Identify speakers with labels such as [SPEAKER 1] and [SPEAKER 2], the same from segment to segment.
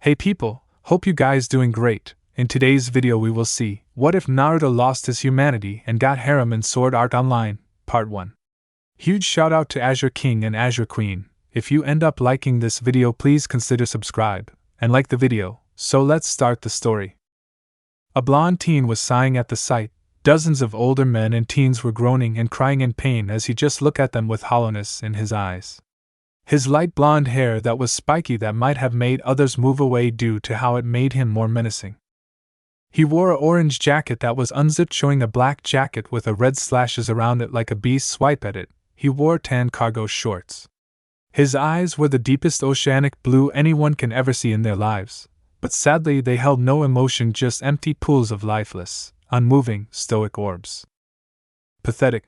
[SPEAKER 1] Hey people, hope you guys doing great. In today's video we will see, what if Naruto lost his humanity and got Harem in Sword Art Online, Part 1. Huge shout out to Azure King and Azure Queen. If you end up liking this video, please consider subscribe and like the video. So let's start the story. A blonde teen was sighing at the sight. Dozens of older men and teens were groaning and crying in pain as he just looked at them with hollowness in his eyes. His light blonde hair that was spiky that might have made others move away due to how it made him more menacing. He wore an orange jacket that was unzipped, showing a black jacket with a red slashes around it like a bee's swipe at it. He wore tan cargo shorts. His eyes were the deepest oceanic blue anyone can ever see in their lives, but sadly they held no emotion, just empty pools of lifeless, unmoving, stoic orbs. Pathetic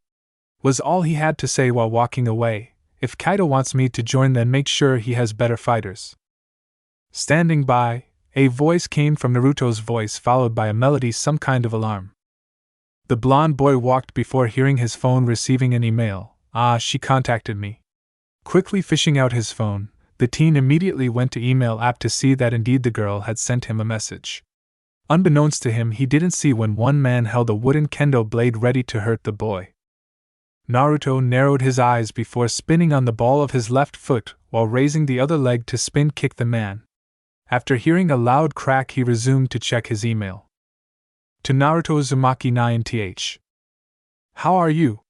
[SPEAKER 1] was all he had to say while walking away. If Kaido wants me to join, then make sure he has better fighters. Standing by, a voice came from Naruto's voice, followed by a melody, some kind of alarm. The blonde boy walked before hearing his phone receiving an email. She contacted me. Quickly fishing out his phone, the teen immediately went to email app to see that indeed the girl had sent him a message. Unbeknownst to him, he didn't see when one man held a wooden kendo blade ready to hurt the boy. Naruto narrowed his eyes before spinning on the ball of his left foot while raising the other leg to spin kick the man. After hearing a loud crack, he resumed to check his email. To Naruto Uzumaki 9th. How are you?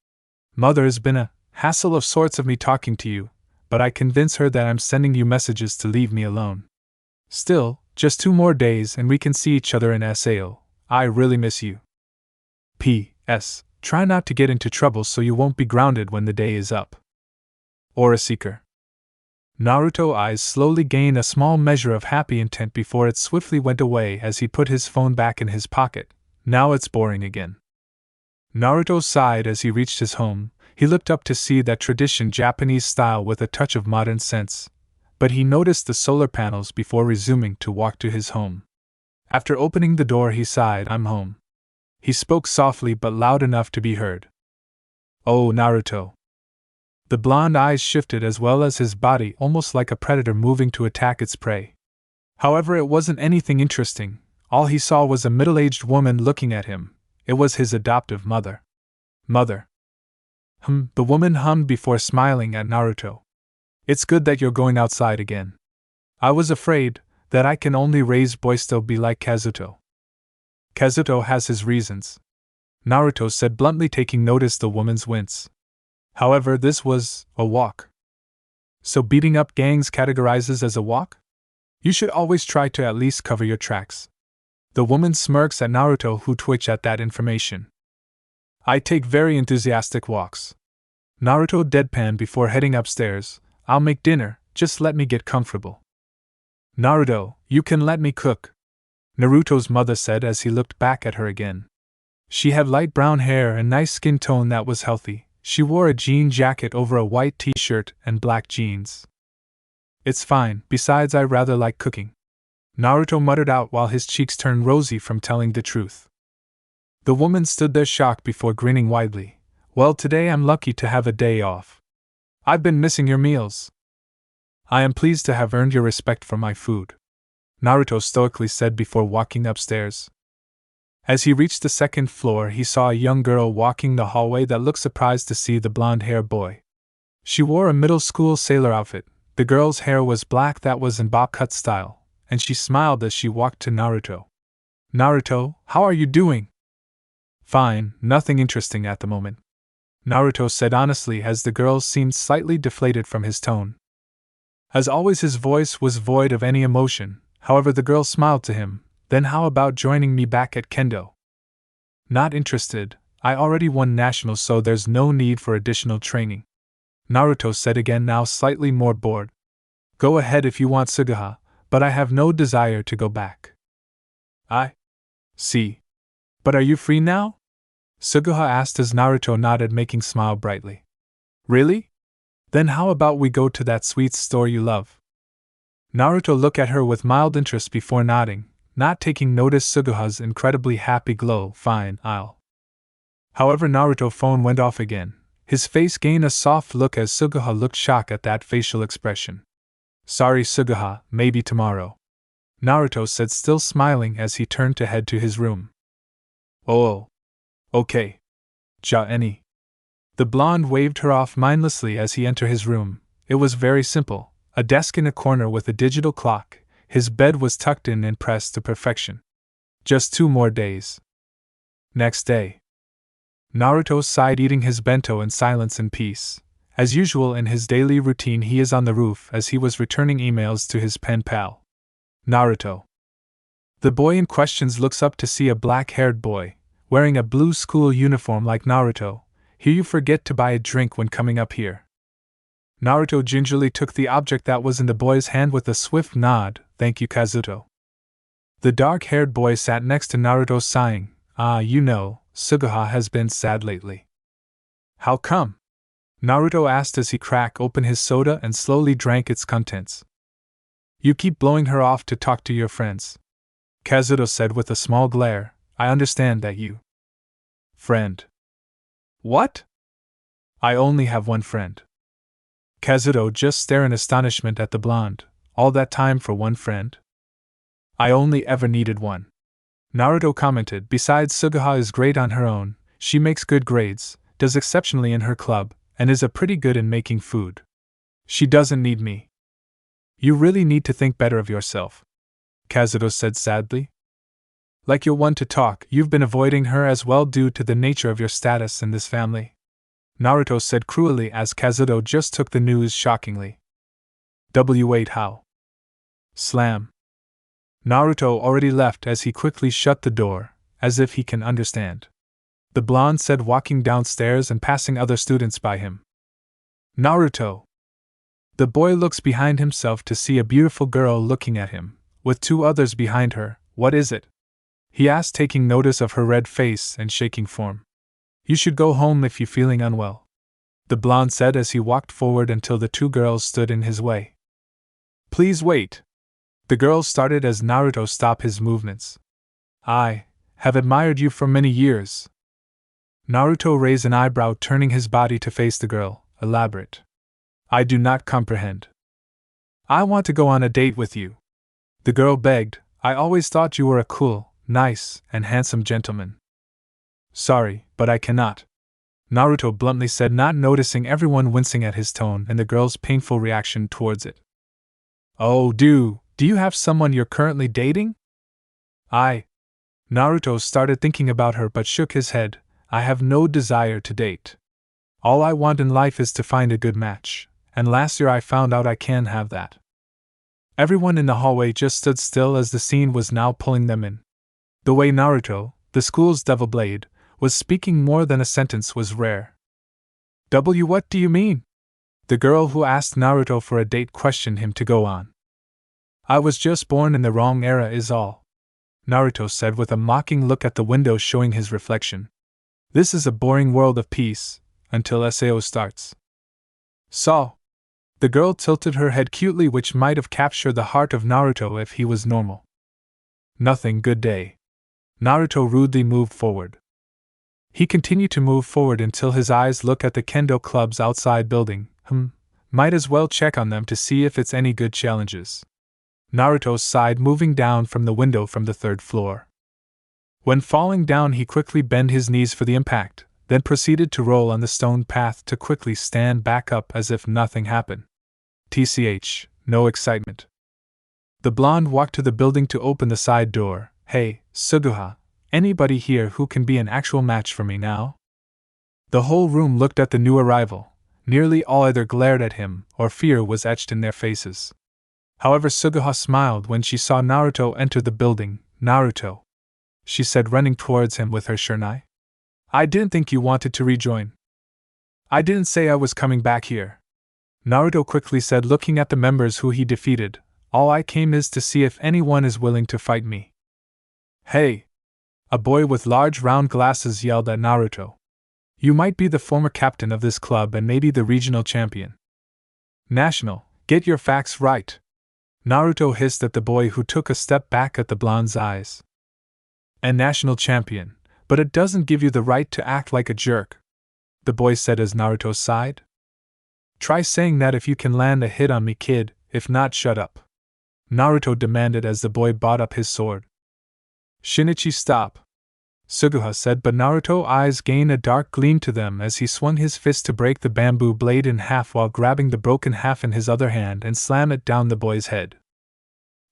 [SPEAKER 1] Mother, has been a hassle of sorts of me talking to you, but I convince her that I'm sending you messages to leave me alone. Still, just 2 more days and we can see each other in SAO. I really miss you. P.S. Try not to get into trouble so you won't be grounded when the day is up. Aura Seeker. Naruto's eyes slowly gained a small measure of happy intent before it swiftly went away as he put his phone back in his pocket. Now it's boring again. Naruto sighed as he reached his home. He looked up to see that tradition Japanese style with a touch of modern sense, but he noticed the solar panels before resuming to walk to his home. After opening the door, he sighed, I'm home. He spoke softly but loud enough to be heard. Oh, Naruto. The blonde eyes shifted as well as his body, almost like a predator moving to attack its prey. However, it wasn't anything interesting. All he saw was a middle-aged woman looking at him. It was his adoptive mother. Mother. The woman hummed before smiling at Naruto. It's good that you're going outside again. I was afraid that I can only raise boys, still be like Kazuto. Kazuto has his reasons, Naruto said bluntly, taking notice the woman's wince. However, this was a walk. So beating up gangs categorizes as a walk? You should always try to at least cover your tracks. The woman smirks at Naruto, who twitched at that information. I take very enthusiastic walks. Naruto deadpanned before heading upstairs. I'll make dinner, just let me get comfortable. Naruto, you can let me cook, Naruto's mother said as he looked back at her again. She had light brown hair and nice skin tone that was healthy. She wore a jean jacket over a white t-shirt and black jeans. It's fine, besides I rather like cooking, Naruto muttered out while his cheeks turned rosy from telling the truth. The woman stood there shocked before grinning widely. Well, today I'm lucky to have a day off. I've been missing your meals. I am pleased to have earned your respect for my food, Naruto stoically said before walking upstairs. As he reached the 2nd floor, he saw a young girl walking the hallway that looked surprised to see the blonde-haired boy. She wore a middle school sailor outfit. The girl's hair was black, that was in bob cut style, and she smiled as she walked to Naruto. Naruto, how are you doing? Fine, nothing interesting at the moment, Naruto said honestly as the girl seemed slightly deflated from his tone. As always, his voice was void of any emotion. However, the girl smiled to him. Then how about joining me back at Kendo? Not interested, I already won nationals, so there's no need for additional training, Naruto said again, now slightly more bored. Go ahead if you want, Suguha, but I have no desire to go back. I see. But are you free now? Suguha asked as Naruto nodded, making smile brightly. Really? Then how about we go to that sweets store you love? Naruto looked at her with mild interest before nodding, not taking notice Suguha's incredibly happy glow. Fine, I'll. However, Naruto's phone went off again. His face gained a soft look as Suguha looked shocked at that facial expression. Sorry, Suguha, maybe tomorrow. Naruto said, still smiling as he turned to head to his room. Oh. Okay. Ja any. The blonde waved her off mindlessly as he entered his room. It was very simple, a desk in a corner with a digital clock. His bed was tucked in and pressed to perfection. Just 2 more days. Next day. Naruto sighed, eating his bento in silence and peace. As usual in his daily routine, he is on the roof as he was returning emails to his pen pal. Naruto. The boy in question looks up to see a black-haired boy, wearing a blue school uniform like Naruto. Here, you forget to buy a drink when coming up here. Naruto gingerly took the object that was in the boy's hand with a swift nod. Thank you, Kazuto. The dark-haired boy sat next to Naruto, sighing. Suguha has been sad lately. How come? Naruto asked as he cracked open his soda and slowly drank its contents. You keep blowing her off to talk to your friends, Kazuto said with a small glare. I understand that you. Friend. What? I only have one friend. Kazuto just stared in astonishment at the blonde. All that time for one friend? I only ever needed one. Naruto commented. Besides, Suguha is great on her own, she makes good grades, does exceptionally in her club, and is pretty good in making food. She doesn't need me. You really need to think better of yourself, Kazuto said sadly. Like you're one to talk, you've been avoiding her as well due to the nature of your status in this family, Naruto said cruelly as Kazuto just took the news shockingly. Wait, how? Slam. Naruto already left as he quickly shut the door, as if he can understand. The blonde said, walking downstairs and passing other students by him. Naruto. The boy looks behind himself to see a beautiful girl looking at him, with 2 others behind her. What is it? He asked, taking notice of her red face and shaking form. You should go home if you're feeling unwell, the blonde said as he walked forward until the 2 girls stood in his way. Please wait. The girls started as Naruto stopped his movements. I have admired you for many years. Naruto raised an eyebrow, turning his body to face the girl. Elaborate. I do not comprehend. I want to go on a date with you, the girl begged. I always thought you were a cool, nice, and handsome gentleman. Sorry, but I cannot, Naruto bluntly said, not noticing everyone wincing at his tone and the girl's painful reaction towards it. Oh, do you have someone you're currently dating? Naruto started thinking about her but shook his head. I have no desire to date. All I want in life is to find a good match, and last year I found out I can have that. Everyone in the hallway just stood still as the scene was now pulling them in. The way Naruto, the school's devil blade, was speaking more than a sentence was rare. What do you mean? The girl who asked Naruto for a date questioned him to go on. I was just born in the wrong era is all, Naruto said with a mocking look at the window showing his reflection. This is a boring world of peace, until SAO starts. So? The girl tilted her head cutely, which might have captured the heart of Naruto if he was normal. Nothing, good day. Naruto rudely moved forward. He continued to move forward until his eyes looked at the kendo club's outside building. Might as well check on them to see if it's any good challenges. Naruto sighed, moving down from the window from the 3rd floor. When falling down, he quickly bent his knees for the impact, then proceeded to roll on the stone path to quickly stand back up as if nothing happened. No excitement. The blonde walked to the building to open the side door. Hey, Suguha, anybody here who can be an actual match for me now? The whole room looked at the new arrival. Nearly all either glared at him or fear was etched in their faces. However, Suguha smiled when she saw Naruto enter the building. Naruto, she said, running towards him with her shurnai. I didn't think you wanted to rejoin. I didn't say I was coming back here, Naruto quickly said, looking at the members who he defeated. All I came is to see if anyone is willing to fight me. Hey! A boy with large round glasses yelled at Naruto. You might be the former captain of this club and maybe the regional champion. National, get your facts right, Naruto hissed at the boy who took a step back at the blonde's eyes. And national champion, but it doesn't give you the right to act like a jerk, the boy said as Naruto sighed. Try saying that if you can land a hit on me, kid, if not, shut up. Naruto demanded as the boy brought up his sword. Shinichi, stop, Suguha said, but Naruto's eyes gained a dark gleam to them as he swung his fist to break the bamboo blade in half while grabbing the broken half in his other hand and slam it down the boy's head.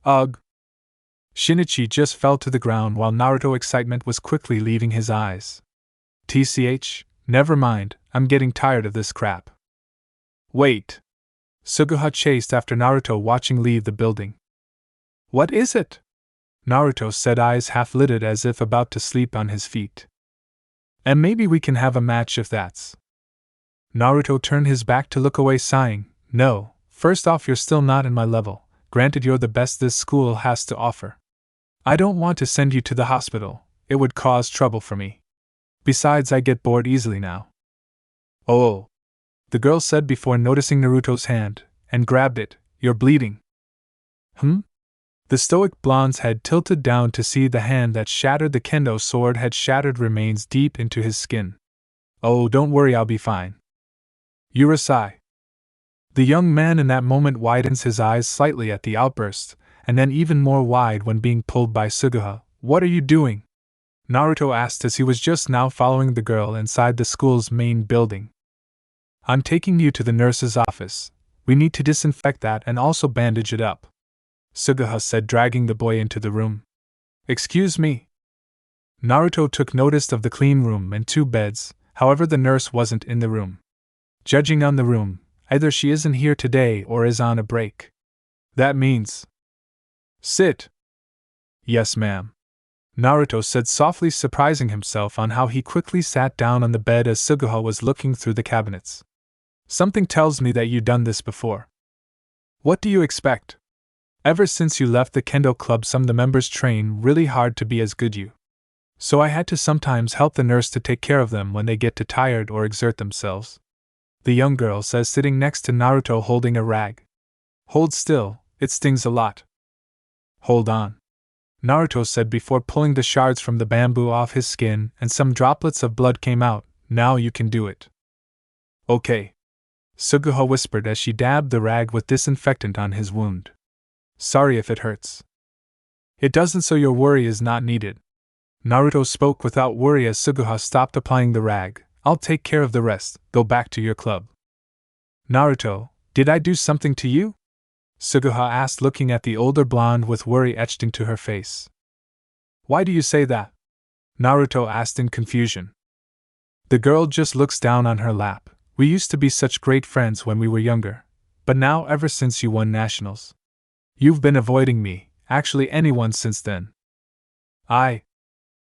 [SPEAKER 1] Ugh! Shinichi just fell to the ground while Naruto's excitement was quickly leaving his eyes. TCH, never mind, I'm getting tired of this crap. Wait! Suguha chased after Naruto, watching leave the building. What is it? Naruto said, eyes half-lidded as if about to sleep on his feet. And maybe we can have a match if that's. Naruto turned his back to look away, sighing. No, first off, you're still not in my level, granted you're the best this school has to offer. I don't want to send you to the hospital, it would cause trouble for me. Besides, I get bored easily now. Oh, the girl said before noticing Naruto's hand, and grabbed it. You're bleeding. The stoic blonde's head tilted down to see the hand that shattered the kendo sword had shattered remains deep into his skin. Oh, don't worry, I'll be fine. Urasai. The young man in that moment widens his eyes slightly at the outburst, and then even more wide when being pulled by Suguha. What are you doing? Naruto asked as he was just now following the girl inside the school's main building. I'm taking you to the nurse's office. We need to disinfect that and also bandage it up, Suguha said, dragging the boy into the room. Excuse me? Naruto took notice of the clean room and 2 beds, however the nurse wasn't in the room. Judging on the room, either she isn't here today or is on a break. That means... Sit. Yes, ma'am. Naruto said softly, surprising himself on how he quickly sat down on the bed as Suguha was looking through the cabinets. Something tells me that you've done this before. What do you expect? Ever since you left the kendo club, some of the members train really hard to be as good you. So I had to sometimes help the nurse to take care of them when they get too tired or exert themselves. The young girl says, sitting next to Naruto holding a rag. Hold still, it stings a lot. Hold on, Naruto said before pulling the shards from the bamboo off his skin and some droplets of blood came out. Now you can do it. Okay, Suguha whispered as she dabbed the rag with disinfectant on his wound. Sorry if it hurts. It doesn't, so your worry is not needed. Naruto spoke without worry as Suguha stopped applying the rag. I'll take care of the rest, go back to your club. Naruto, did I do something to you? Suguha asked, looking at the older blonde with worry etched into her face. Why do you say that? Naruto asked in confusion. The girl just looks down on her lap. We used to be such great friends when we were younger, but now ever since you won nationals, you've been avoiding me, actually anyone since then.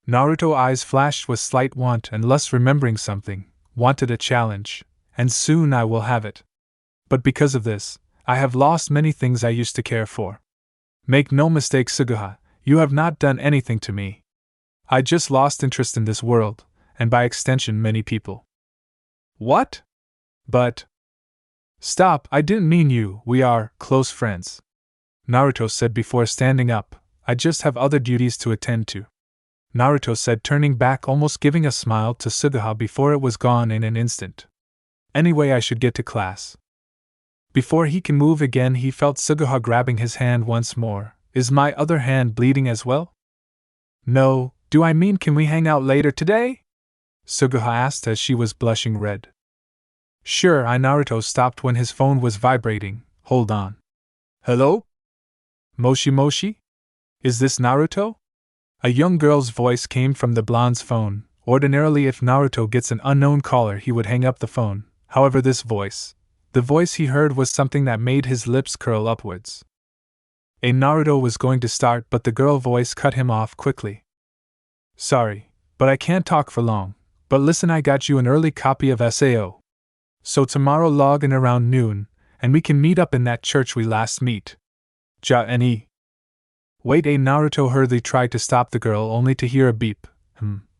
[SPEAKER 1] Naruto's eyes flashed with slight want and lust, remembering something, wanted a challenge, and soon I will have it. But because of this, I have lost many things I used to care for. Make no mistake, Suguha, you have not done anything to me. I just lost interest in this world, and by extension many people. What? But... Stop, I didn't mean you, we are close friends, Naruto said before standing up. I just have other duties to attend to, Naruto said, turning back, almost giving a smile to Suguha before it was gone in an instant. Anyway, I should get to class. Before he can move again, he felt Suguha grabbing his hand once more. Is my other hand bleeding as well? No, do I mean can we hang out later today? Suguha asked as she was blushing red. Sure, Naruto stopped when his phone was vibrating. Hold on. Hello? Moshi Moshi? Is this Naruto? A young girl's voice came from the blonde's phone. Ordinarily, if Naruto gets an unknown caller, he would hang up the phone. However, this voice, the voice he heard, was something that made his lips curl upwards. Naruto was going to start, but the girl voice cut him off quickly. Sorry, but I can't talk for long. But listen, I got you an early copy of SAO. So tomorrow log in around noon, and we can meet up in that church we last meet. Ja-ne. Wait, Naruto hurriedly tried to stop the girl only to hear a beep.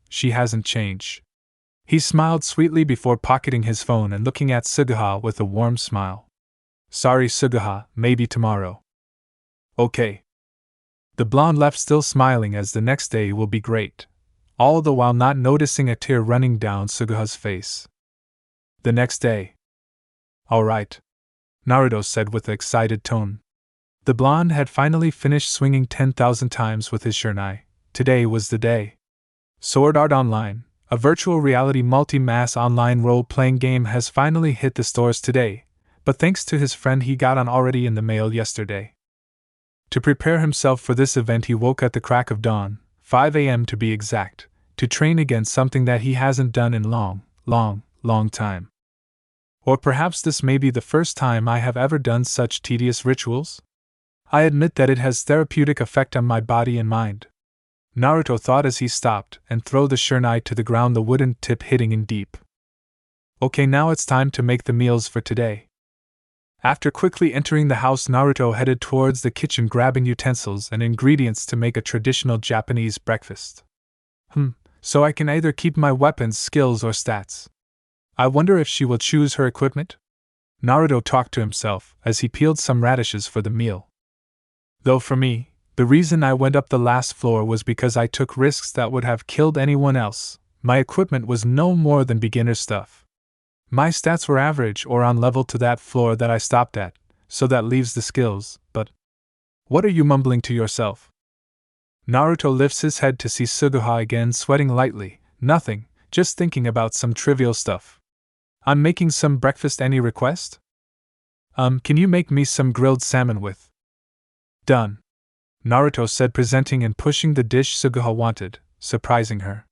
[SPEAKER 1] She hasn't changed. He smiled sweetly before pocketing his phone and looking at Suguha with a warm smile. Sorry, Suguha, maybe tomorrow. Okay. The blonde left, still smiling, as the next day will be great, all the while not noticing a tear running down Suguha's face. The next day. All right, Naruto said with an excited tone. The blonde had finally finished swinging 10,000 times with his shurnai. Today was the day. Sword Art Online, a virtual reality multi-mass online role-playing game, has finally hit the stores today, but thanks to his friend he got on already in the mail yesterday. To prepare himself for this event, he woke at the crack of dawn, 5 a.m. to be exact, to train against something that he hasn't done in long time. Or perhaps this may be the first time I have ever done such tedious rituals? I admit that it has therapeutic effect on my body and mind. Naruto thought as he stopped and threw the shurnai to the ground, the wooden tip hitting in deep. Okay, now it's time to make the meals for today. After quickly entering the house, Naruto headed towards the kitchen, grabbing utensils and ingredients to make a traditional Japanese breakfast. So I can either keep my weapons, skills, or stats. I wonder if she will choose her equipment? Naruto talked to himself as he peeled some radishes for the meal. Though for me, the reason I went up the last floor was because I took risks that would have killed anyone else. My equipment was no more than beginner stuff. My stats were average or on level to that floor that I stopped at, so that leaves the skills, but… What are you mumbling to yourself? Naruto lifts his head to see Suguha again, sweating lightly. Nothing, just thinking about some trivial stuff. I'm making some breakfast. Any request? Can you make me some grilled salmon with… Done. Naruto said, presenting and pushing the dish Suguha wanted, surprising her.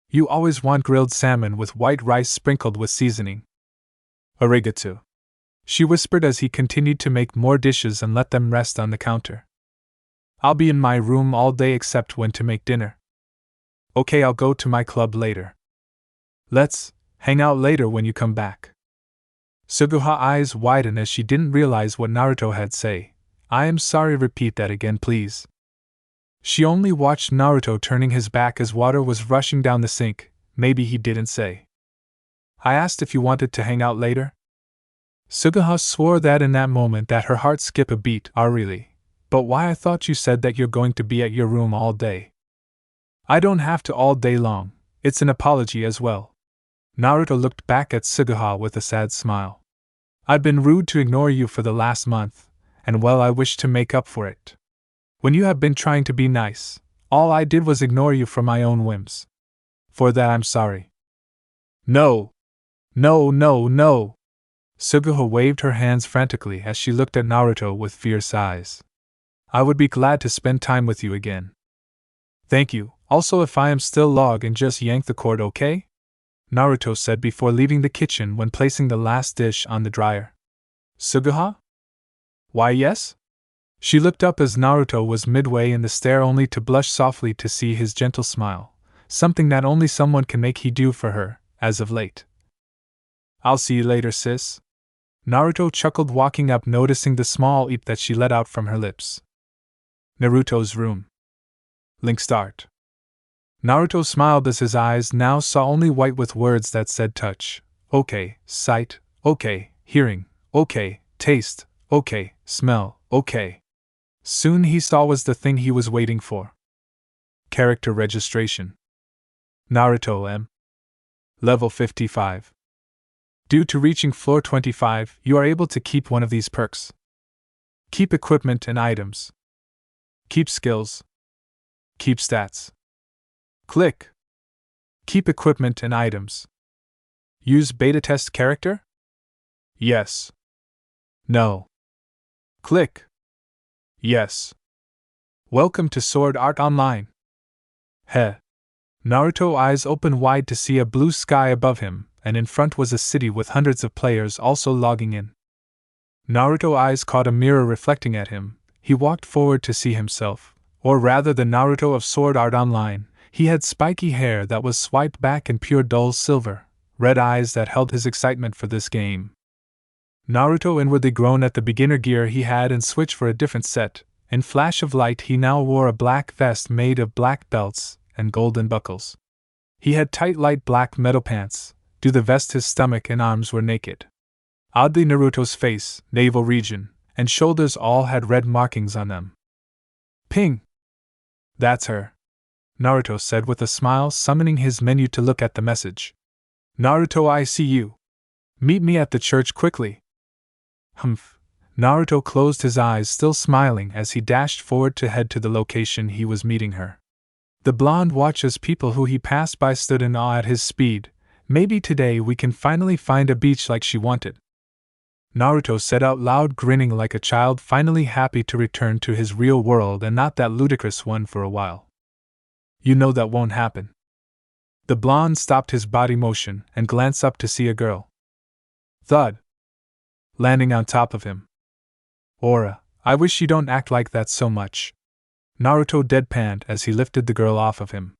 [SPEAKER 1] You always want grilled salmon with white rice sprinkled with seasoning. Arigato. She whispered as he continued to make more dishes and let them rest on the counter. I'll be in my room all day except when to make dinner. Okay, I'll go to my club later. Let's hang out later when you come back. Suguha's eyes widened as she didn't realize what Naruto had say. I am sorry, repeat that again, please. She only watched Naruto turning his back as water was rushing down the sink. Maybe he didn't say. I asked if you wanted to hang out later. Suguha swore that in that moment that her heart skipped a beat. Really? But why? I thought you said that you're going to be at your room all day. I don't have to all day long. It's an apology as well. Naruto looked back at Suguha with a sad smile. I've been rude to ignore you for the last month, and well, I wish to make up for it. When you have been trying to be nice, all I did was ignore you for my own whims. For that I'm sorry. No! No! Suguha waved her hands frantically as she looked at Naruto with fierce eyes. I would be glad to spend time with you again. Thank you. Also, if I am still log and just yank the cord, okay? Naruto said before leaving the kitchen when placing the last dish on the dryer. Suguha? Why, yes? She looked up as Naruto was midway in the stair, only to blush softly to see his gentle smile, something that only someone can make he do for her, as of late. I'll see you later, sis. Naruto chuckled, walking up, noticing the small eep that she let out from her lips. Naruto's room. Link start. Naruto smiled as his eyes now saw only white with words that said touch, okay, sight, okay, hearing, okay, taste, okay, smell, okay. Soon he saw was the thing he was waiting for. Character registration. Naruto M. Level 55. Due to reaching floor 25, you are able to keep one of these perks. Keep equipment and items. Keep skills. Keep stats. Click. Keep equipment and items. Use beta test character? Yes. No. Click. Yes. Welcome to Sword Art Online. Heh. Naruto eyes opened wide to see a blue sky above him, and in front was a city with hundreds of players also logging in. Naruto eyes caught a mirror reflecting at him. He walked forward to see himself, or rather the Naruto of Sword Art Online. He had spiky hair that was swiped back in pure dull silver, red eyes that held his excitement for this game. Naruto inwardly groaned at the beginner gear he had and switched for a different set. In flash of light he now wore a black vest made of black belts and golden buckles. He had tight light black metal pants. To the vest his stomach and arms were naked. Oddly, Naruto's face, navel region, and shoulders all had red markings on them. Ping! That's her. Naruto said with a smile, summoning his menu to look at the message. Naruto, I see you. Meet me at the church quickly. Humph. Naruto closed his eyes, still smiling, as he dashed forward to head to the location he was meeting her. The blonde watched as people who he passed by stood in awe at his speed. Maybe today we can finally find a beach like she wanted, Naruto said out loud, grinning like a child finally happy to return to his real world and not that ludicrous one for a while. You know that won't happen. The blonde stopped his body motion and glanced up to see a girl. Thud. Landing on top of him. Aura, I wish you don't act like that so much. Naruto deadpanned as he lifted the girl off of him.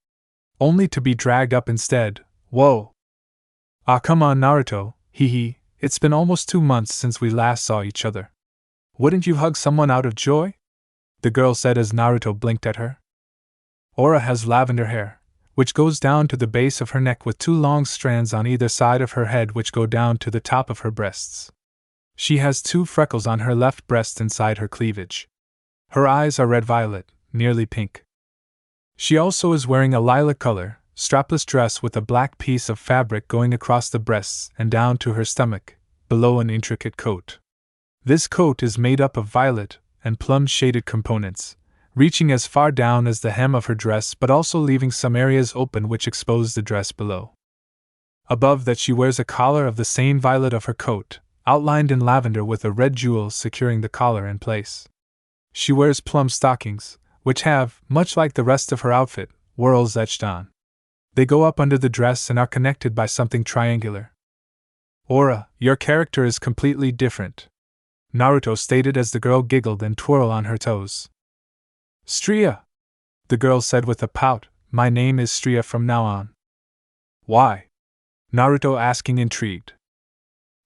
[SPEAKER 1] Only to be dragged up instead. Whoa. Ah, come on, Naruto, hee. It's been almost 2 months since we last saw each other. Wouldn't you hug someone out of joy? The girl said as Naruto blinked at her. Aura has lavender hair, which goes down to the base of her neck with 2 long strands on either side of her head which go down to the top of her breasts. She has 2 freckles on her left breast inside her cleavage. Her eyes are red-violet, nearly pink. She also is wearing a lilac color, strapless dress with a black piece of fabric going across the breasts and down to her stomach, below an intricate coat. This coat is made up of violet and plum-shaded components, reaching as far down as the hem of her dress but also leaving some areas open which expose the dress below. Above that she wears a collar of the same violet of her coat, outlined in lavender with a red jewel securing the collar in place. She wears plum stockings, which have, much like the rest of her outfit, whorls etched on. They go up under the dress and are connected by something triangular. Aura, your character is completely different, Naruto stated as the girl giggled and twirled on her toes. Striya, the girl said with a pout, my name is Striya from now on. Why? Naruto asking, intrigued.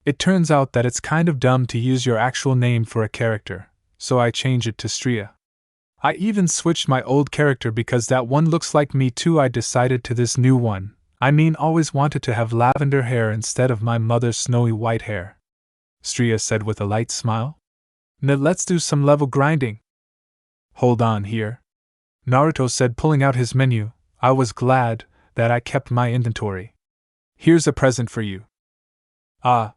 [SPEAKER 1] It turns out that it's kind of dumb to use your actual name for a character, so I change it to Striya. I even switched my old character because that one looks like me too. I decided to this new one. Always wanted to have lavender hair instead of my mother's snowy white hair. Striya said with a light smile. Now let's do some level grinding. Hold on here, Naruto said, pulling out his menu. I was glad that I kept my inventory. Here's a present for you. Ah,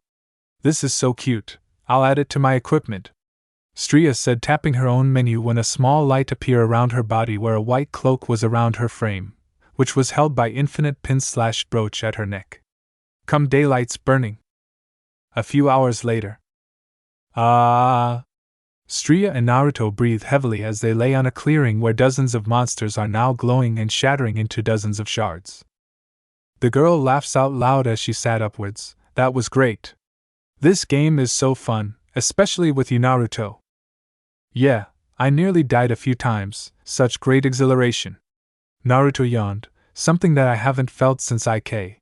[SPEAKER 1] this is so cute. I'll add it to my equipment, Striya said, tapping her own menu when a small light appeared around her body where a white cloak was around her frame, which was held by infinite pin/brooch at her neck. Come daylight's burning. A few hours later. Ah! Striya and Naruto breathed heavily as they lay on a clearing where dozens of monsters are now glowing and shattering into dozens of shards. The girl laughs out loud as she sat upwards. That was great. This game is so fun, especially with you, Naruto. Yeah, I nearly died a few times, such great exhilaration. Naruto yawned, something that I haven't felt since IK.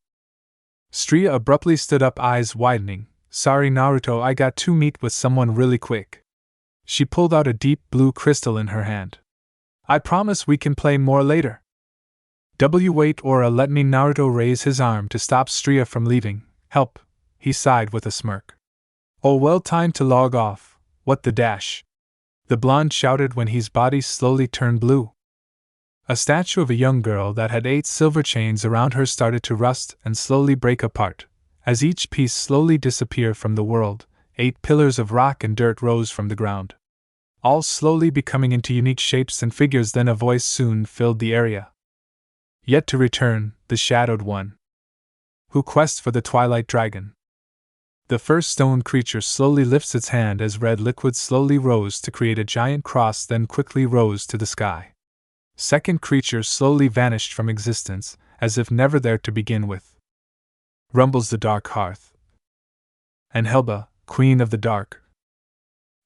[SPEAKER 1] Striya abruptly stood up, eyes widening. Sorry Naruto, I got to meet with someone really quick. She pulled out a deep blue crystal in her hand. I promise we can play more later. Wait, Aura, let me. Naruto raised his arm to stop Striya from leaving. Help, he sighed with a smirk. Oh well, time to log off. What the dash? The blonde shouted when his body slowly turned blue. A statue of a young girl that had 8 silver chains around her started to rust and slowly break apart. As each piece slowly disappeared from the world, 8 pillars of rock and dirt rose from the ground, all slowly becoming into unique shapes and figures. Then a voice soon filled the area. Yet to return, the Shadowed One, who quests for the Twilight Dragon. The first stone creature slowly lifts its hand as red liquid slowly rose to create a giant cross, then quickly rose to the sky. Second creature slowly vanished from existence, as if never there to begin with. Rumbles the dark hearth. And Helba, Queen of the Dark.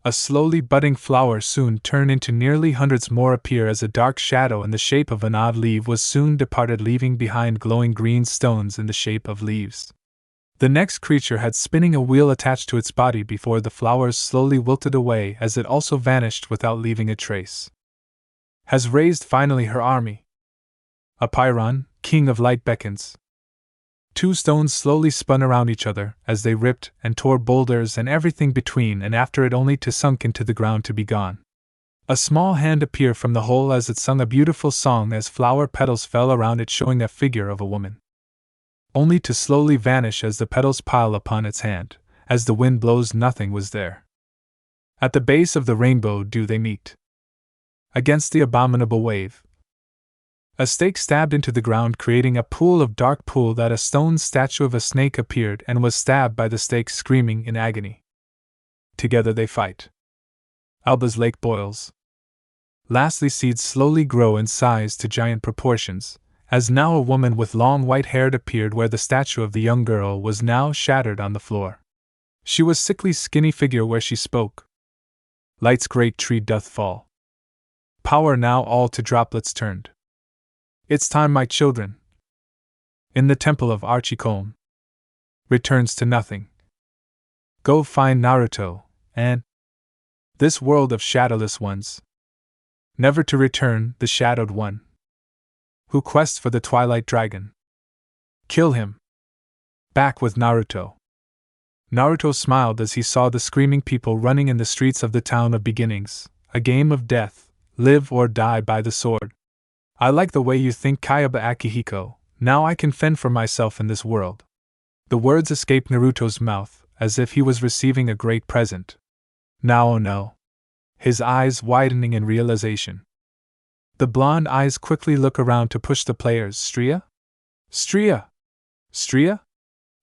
[SPEAKER 1] A slowly budding flower soon turned into nearly hundreds more appear as a dark shadow in the shape of an odd leaf was soon departed, leaving behind glowing green stones in the shape of leaves. The next creature had spinning a wheel attached to its body before the flowers slowly wilted away as it also vanished without leaving a trace. Has raised finally her army. A Pyrrhon, King of Light, beckons. 2 stones slowly spun around each other as they ripped and tore boulders and everything between, and after it only to sunk into the ground to be gone. A small hand appeared from the hole as it sung a beautiful song as flower petals fell around it, showing a figure of a woman, only to slowly vanish as the petals pile upon its hand. As the wind blows, nothing was there. At the base of the rainbow do they meet. Against the abominable wave. A stake stabbed into the ground, creating a pool of dark pool that a stone statue of a snake appeared and was stabbed by the stake, screaming in agony. Together they fight. Alba's lake boils. Lastly, seeds slowly grow in size to giant proportions, as now a woman with long white hair appeared where the statue of the young girl was now shattered on the floor. She was sickly skinny figure where she spoke. Light's great tree doth fall. Power now all to droplets turned. It's time, my children. In the temple of Archicombe. Returns to nothing. Go find Naruto, and this world of shadowless ones. Never to return, the shadowed one. Who quests for the Twilight Dragon. Kill him. Back with Naruto. Naruto smiled as he saw the screaming people running in the streets of the town of beginnings, a game of death, live or die by the sword. I like the way you think, Kayaba Akihiko. Now I can fend for myself in this world. The words escaped Naruto's mouth, as if he was receiving a great present. Now oh no. His eyes widening in realization. The blonde eyes quickly look around to push the players. Stria? Stria! Stria?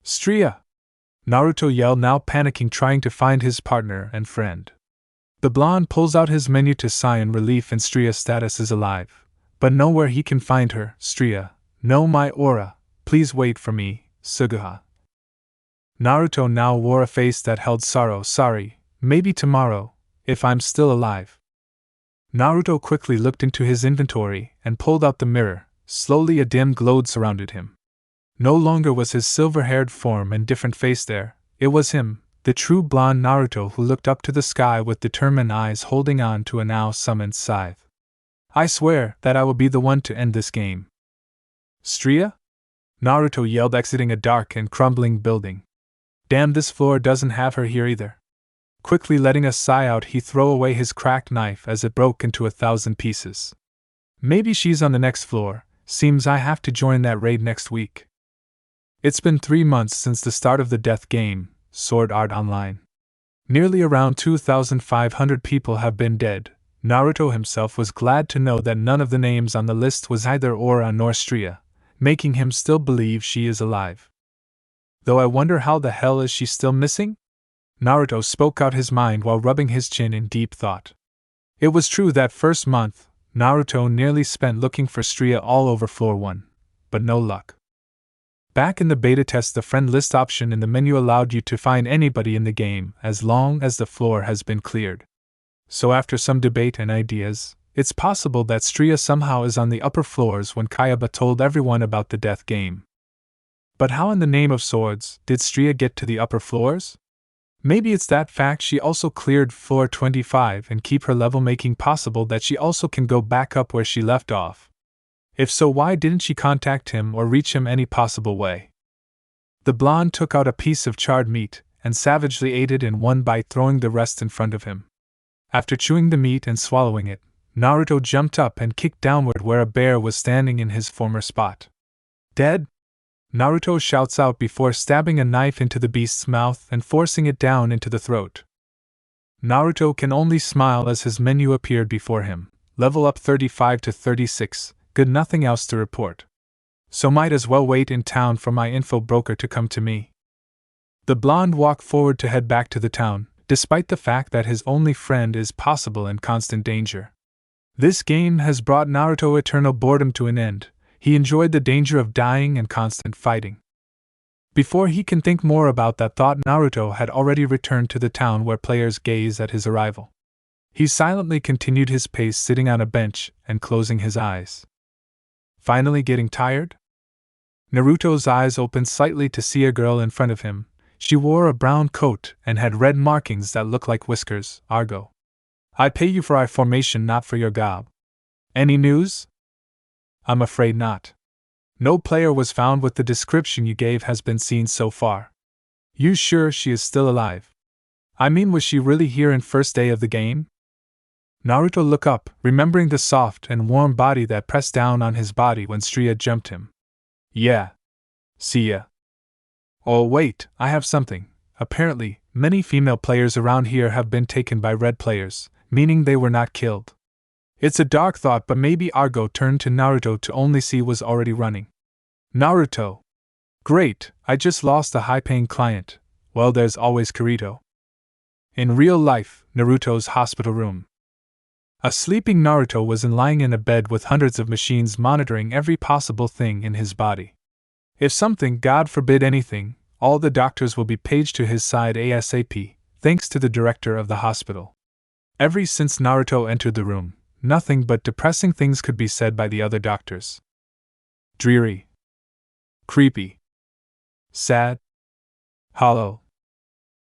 [SPEAKER 1] Stria! Naruto yelled, now panicking, trying to find his partner and friend. The blonde pulls out his menu to sigh in relief, and Stria's status is alive. But nowhere he can find her. Stria, no, my aura, please wait for me, Suguha. Naruto now wore a face that held sorrow. Sorry, maybe tomorrow, if I'm still alive. Naruto quickly looked into his inventory and pulled out the mirror. Slowly a dim glow surrounded him. No longer was his silver-haired form and different face there. It was him, the true blonde Naruto, who looked up to the sky with determined eyes, holding on to a now-summoned scythe. I swear that I will be the one to end this game. Stria? Naruto yelled, exiting a dark and crumbling building. Damn, this floor doesn't have her here either. Quickly letting a sigh out, he threw away his cracked knife as it broke into 1,000 pieces. Maybe she's on the next floor. Seems I have to join that raid next week. It's been 3 months since the start of the death game, Sword Art Online. Nearly around 2,500 people have been dead. Naruto himself was glad to know that none of the names on the list was either Aura nor Stria, making him still believe she is alive. Though I wonder how the hell is she still missing? Naruto spoke out his mind while rubbing his chin in deep thought. It was true that first month, Naruto nearly spent looking for Stria all over floor 1, but no luck. Back in the beta test, the friend list option in the menu allowed you to find anybody in the game as long as the floor has been cleared. So after some debate and ideas, it's possible that Stria somehow is on the upper floors when Kayaba told everyone about the death game. But how in the name of swords did Stria get to the upper floors? Maybe it's that fact she also cleared floor 25 and keep her level, making possible that she also can go back up where she left off. If so, why didn't she contact him or reach him any possible way? The blonde took out a piece of charred meat and savagely ate it in one bite, throwing the rest in front of him. After chewing the meat and swallowing it, Naruto jumped up and kicked downward where a bear was standing in his former spot. Dead? Naruto shouts out before stabbing a knife into the beast's mouth and forcing it down into the throat. Naruto can only smile as his menu appeared before him. Level up 35 to 36, good, nothing else to report. So might as well wait in town for my info broker to come to me. The blonde walked forward to head back to the town, despite the fact that his only friend is possible in constant danger. This game has brought Naruto eternal boredom to an end. He enjoyed the danger of dying and constant fighting. Before he can think more about that thought, Naruto had already returned to the town where players gaze at his arrival. He silently continued his pace, sitting on a bench and closing his eyes. Finally getting tired? Naruto's eyes opened slightly to see a girl in front of him. She wore a brown coat and had red markings that looked like whiskers. Argo. I pay you for our formation, not for your gob. Any news? I'm afraid not. No player was found with the description you gave has been seen so far. You sure she is still alive? I mean, was she really here in first day of the game? Naruto looked up, remembering the soft and warm body that pressed down on his body when Stria jumped him. Yeah. See ya. Oh wait, I have something. Apparently, many female players around here have been taken by red players, meaning they were not killed. It's a dark thought, but maybe Argo turned to Naruto to only see was already running. Naruto. Great, I just lost a high-paying client. Well, there's always Kirito. In real life, Naruto's hospital room. A sleeping Naruto was lying in a bed with hundreds of machines monitoring every possible thing in his body. If something, God forbid anything, all the doctors will be paged to his side ASAP, thanks to the director of the hospital. Ever since Naruto entered the room, nothing but depressing things could be said by the other doctors. Dreary. Creepy. Sad. Hollow.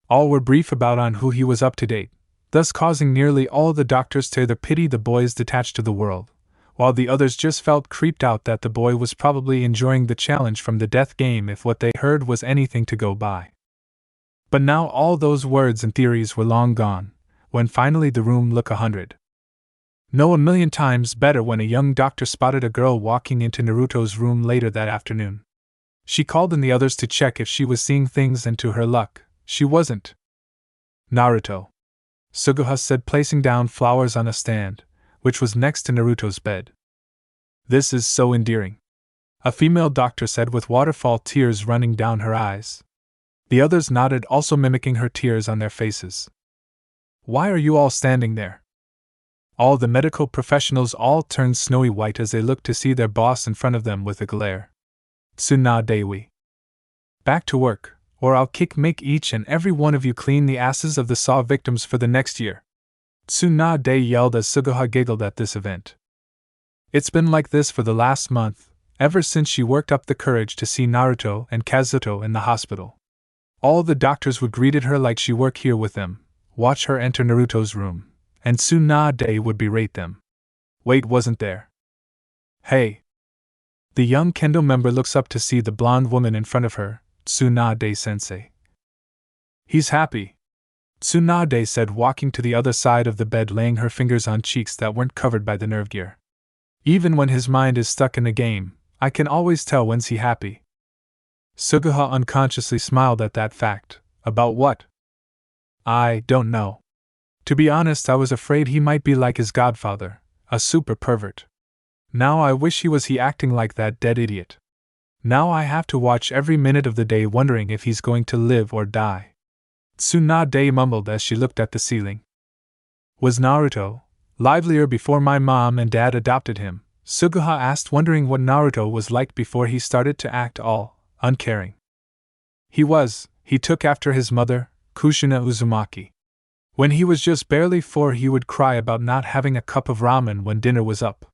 [SPEAKER 1] All were brief about on who he was up to date, thus causing nearly all the doctors to either pity the boys detached to the world, while the others just felt creeped out that the boy was probably enjoying the challenge from the death game if what they heard was anything to go by. But now all those words and theories were long gone, when finally the room looked 100. No, a million times better when a young doctor spotted a girl walking into Naruto's room later that afternoon. She called in the others to check if she was seeing things, and to her luck, she wasn't. Naruto. Suguha said, placing down flowers on a stand, which was next to Naruto's bed. This is so endearing. A female doctor said with waterfall tears running down her eyes. The others nodded, also mimicking her tears on their faces. Why are you all standing there? All the medical professionals all turned snowy white as they looked to see their boss in front of them with a glare. Tsunadewi. Back to work, or I'll make each and every one of you clean the asses of the saw victims for the next year. Tsunade yelled as Suguha giggled at this event. It's been like this for the last month, ever since she worked up the courage to see Naruto and Kazuto in the hospital. All the doctors would greeted her like she worked here with them, watch her enter Naruto's room, and Tsunade would berate them. Wait, wasn't there? Hey! The young Kendo member looks up to see the blonde woman in front of her, Tsunade-sensei. He's happy, Tsunade said, walking to the other side of the bed, laying her fingers on cheeks that weren't covered by the nerve gear. Even when his mind is stuck in a game, I can always tell when's he happy. Suguha unconsciously smiled at that fact. About what? I don't know. To be honest, I was afraid he might be like his godfather, a super pervert. Now I wish he was acting like that dead idiot. Now I have to watch every minute of the day wondering if he's going to live or die. Tsunade mumbled as she looked at the ceiling. Was Naruto livelier before my mom and dad adopted him? Suguha asked, wondering what Naruto was like before he started to act all uncaring. He took after his mother, Kushina Uzumaki. When he was just barely 4, he would cry about not having a cup of ramen when dinner was up.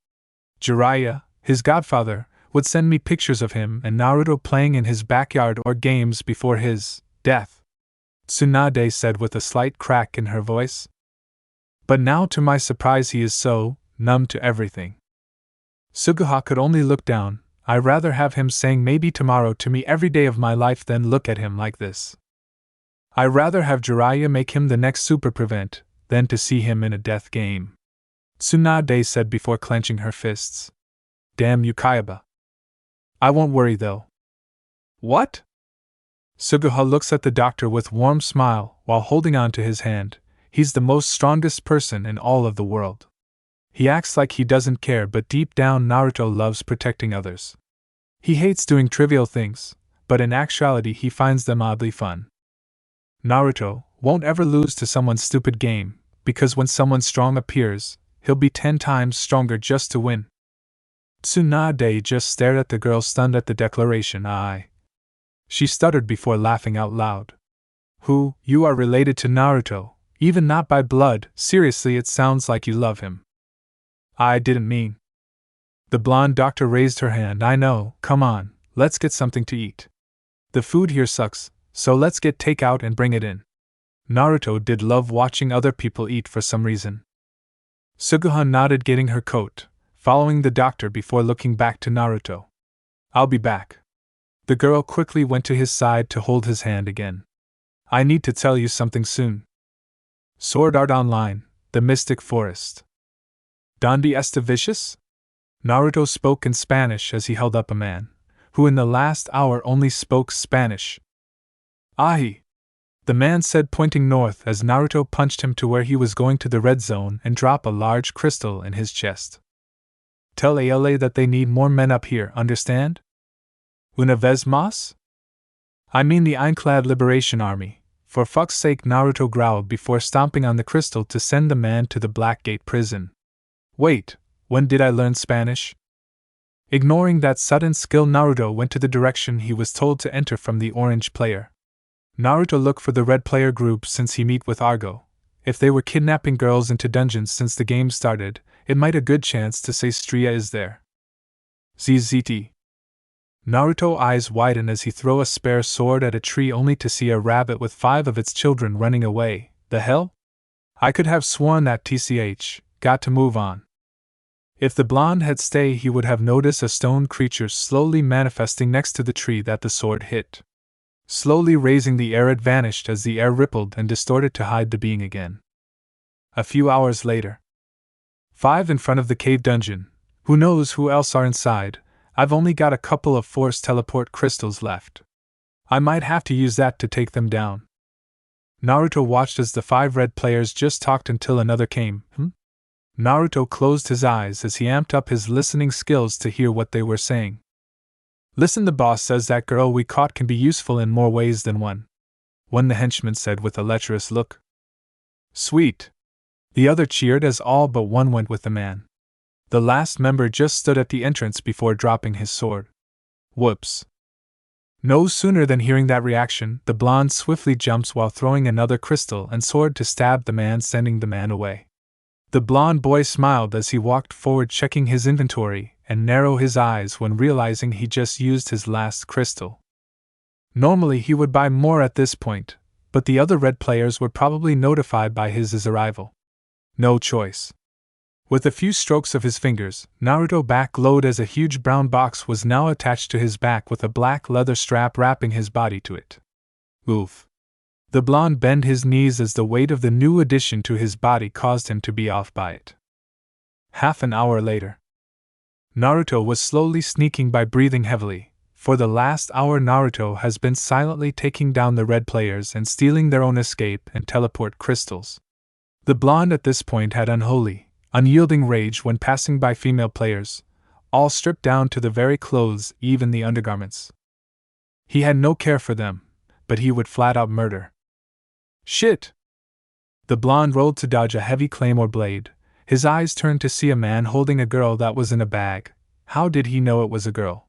[SPEAKER 1] Jiraiya, his godfather, would send me pictures of him and Naruto playing in his backyard or games before his death, Tsunade said with a slight crack in her voice. But now, to my surprise, he is so numb to everything. Suguha could only look down. I'd rather have him saying maybe tomorrow to me every day of my life than look at him like this. I'd rather have Jiraiya make him the next super prevent than to see him in a death game, Tsunade said before clenching her fists. Damn you, Kaiba. I won't worry though. What? Suguha looks at the doctor with warm smile while holding on to his hand. He's the most strongest person in all of the world. He acts like he doesn't care, but deep down Naruto loves protecting others. He hates doing trivial things, but in actuality he finds them oddly fun. Naruto won't ever lose to someone's stupid game, because when someone strong appears, he'll be 10 times stronger just to win. Tsunade just stared at the girl, stunned at the declaration. She stuttered before laughing out loud. Who, you are related to Naruto, even not by blood? Seriously, it sounds like you love him. I didn't mean. The blonde doctor raised her hand. I know, come on, let's get something to eat. The food here sucks, so let's get takeout and bring it in. Naruto did love watching other people eat for some reason. Suguha nodded, getting her coat, following the doctor before looking back to Naruto. I'll be back. The girl quickly went to his side to hold his hand again. I need to tell you something soon. Sword Art Online, The Mystic Forest. ¿Dónde está vicious? Naruto spoke in Spanish as he held up a man, who in the last hour only spoke Spanish. Ahi! the man said, pointing north as Naruto punched him to where he was going to the red zone and drop a large crystal in his chest. Tell ALA that they need more men up here, understand? Una vez más? I mean the Ironclad Liberation Army. For fuck's sake, Naruto growled before stomping on the crystal to send the man to the Blackgate prison. Wait, when did I learn Spanish? Ignoring that sudden skill, Naruto went to the direction he was told to enter from the orange player. Naruto looked for the red player group since he met with Argo. If they were kidnapping girls into dungeons since the game started, it might a good chance to say Stria is there. ZZT. Naruto eyes widen as he throw a spare sword at a tree only to see a rabbit with 5 of its children running away. The hell? I could have sworn that TCH, got to move on. If the blonde had stayed, he would have noticed a stone creature slowly manifesting next to the tree that the sword hit. Slowly raising the air, it vanished as the air rippled and distorted to hide the being again. A few hours later. 5 in front of the cave dungeon. Who knows who else are inside? I've only got a couple of force teleport crystals left. I might have to use that to take them down. Naruto watched as the 5 red players just talked until another came. Naruto closed his eyes as he amped up his listening skills to hear what they were saying. Listen, the boss says that girl we caught can be useful in more ways than one. One, the henchman said with a lecherous look. Sweet. The other cheered as all but one went with the man. The last member just stood at the entrance before dropping his sword. Whoops. No sooner than hearing that reaction, the blonde swiftly jumps while throwing another crystal and sword to stab the man, sending the man away. The blonde boy smiled as he walked forward, checking his inventory, and narrowed his eyes when realizing he just used his last crystal. Normally he would buy more at this point, but the other red players were probably notified by his arrival. No choice. With a few strokes of his fingers, Naruto back-glowed as a huge brown box was now attached to his back with a black leather strap wrapping his body to it. Oof. The blonde bent his knees as the weight of the new addition to his body caused him to be off by it. Half an hour later. Naruto was slowly sneaking by, breathing heavily. For the last hour Naruto has been silently taking down the red players and stealing their own escape and teleport crystals. The blonde at this point had unyielding rage when passing by female players, all stripped down to the very clothes, even the undergarments. He had no care for them, but he would flat out murder. Shit! The blonde rolled to dodge a heavy claymore blade. His eyes turned to see a man holding a girl that was in a bag. How did he know it was a girl?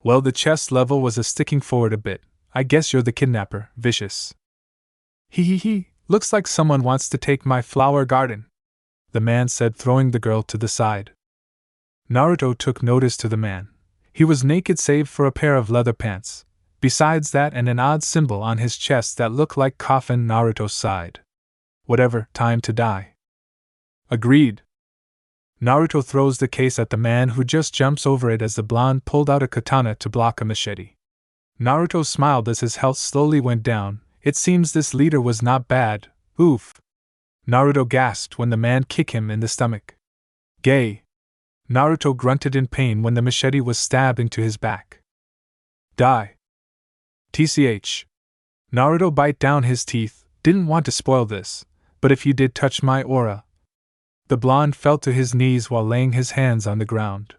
[SPEAKER 1] Well, the chest level was sticking forward a bit. I guess you're the kidnapper, vicious. He, looks like someone wants to take my flower garden, the man said, throwing the girl to the side. Naruto took notice to the man. He was naked save for a pair of leather pants. Besides that, and an odd symbol on his chest that looked like coffin. Naruto sighed. Whatever, time to die. Agreed. Naruto throws the case at the man, who just jumps over it as the blonde pulled out a katana to block a machete. Naruto smiled as his health slowly went down. It seems this leader was not bad. Oof. Naruto gasped when the man kicked him in the stomach. Gay. Naruto grunted in pain when the machete was stabbed into his back. Die. TCH. Naruto bite down his teeth. Didn't want to spoil this, but if you did touch my aura. The blonde fell to his knees while laying his hands on the ground.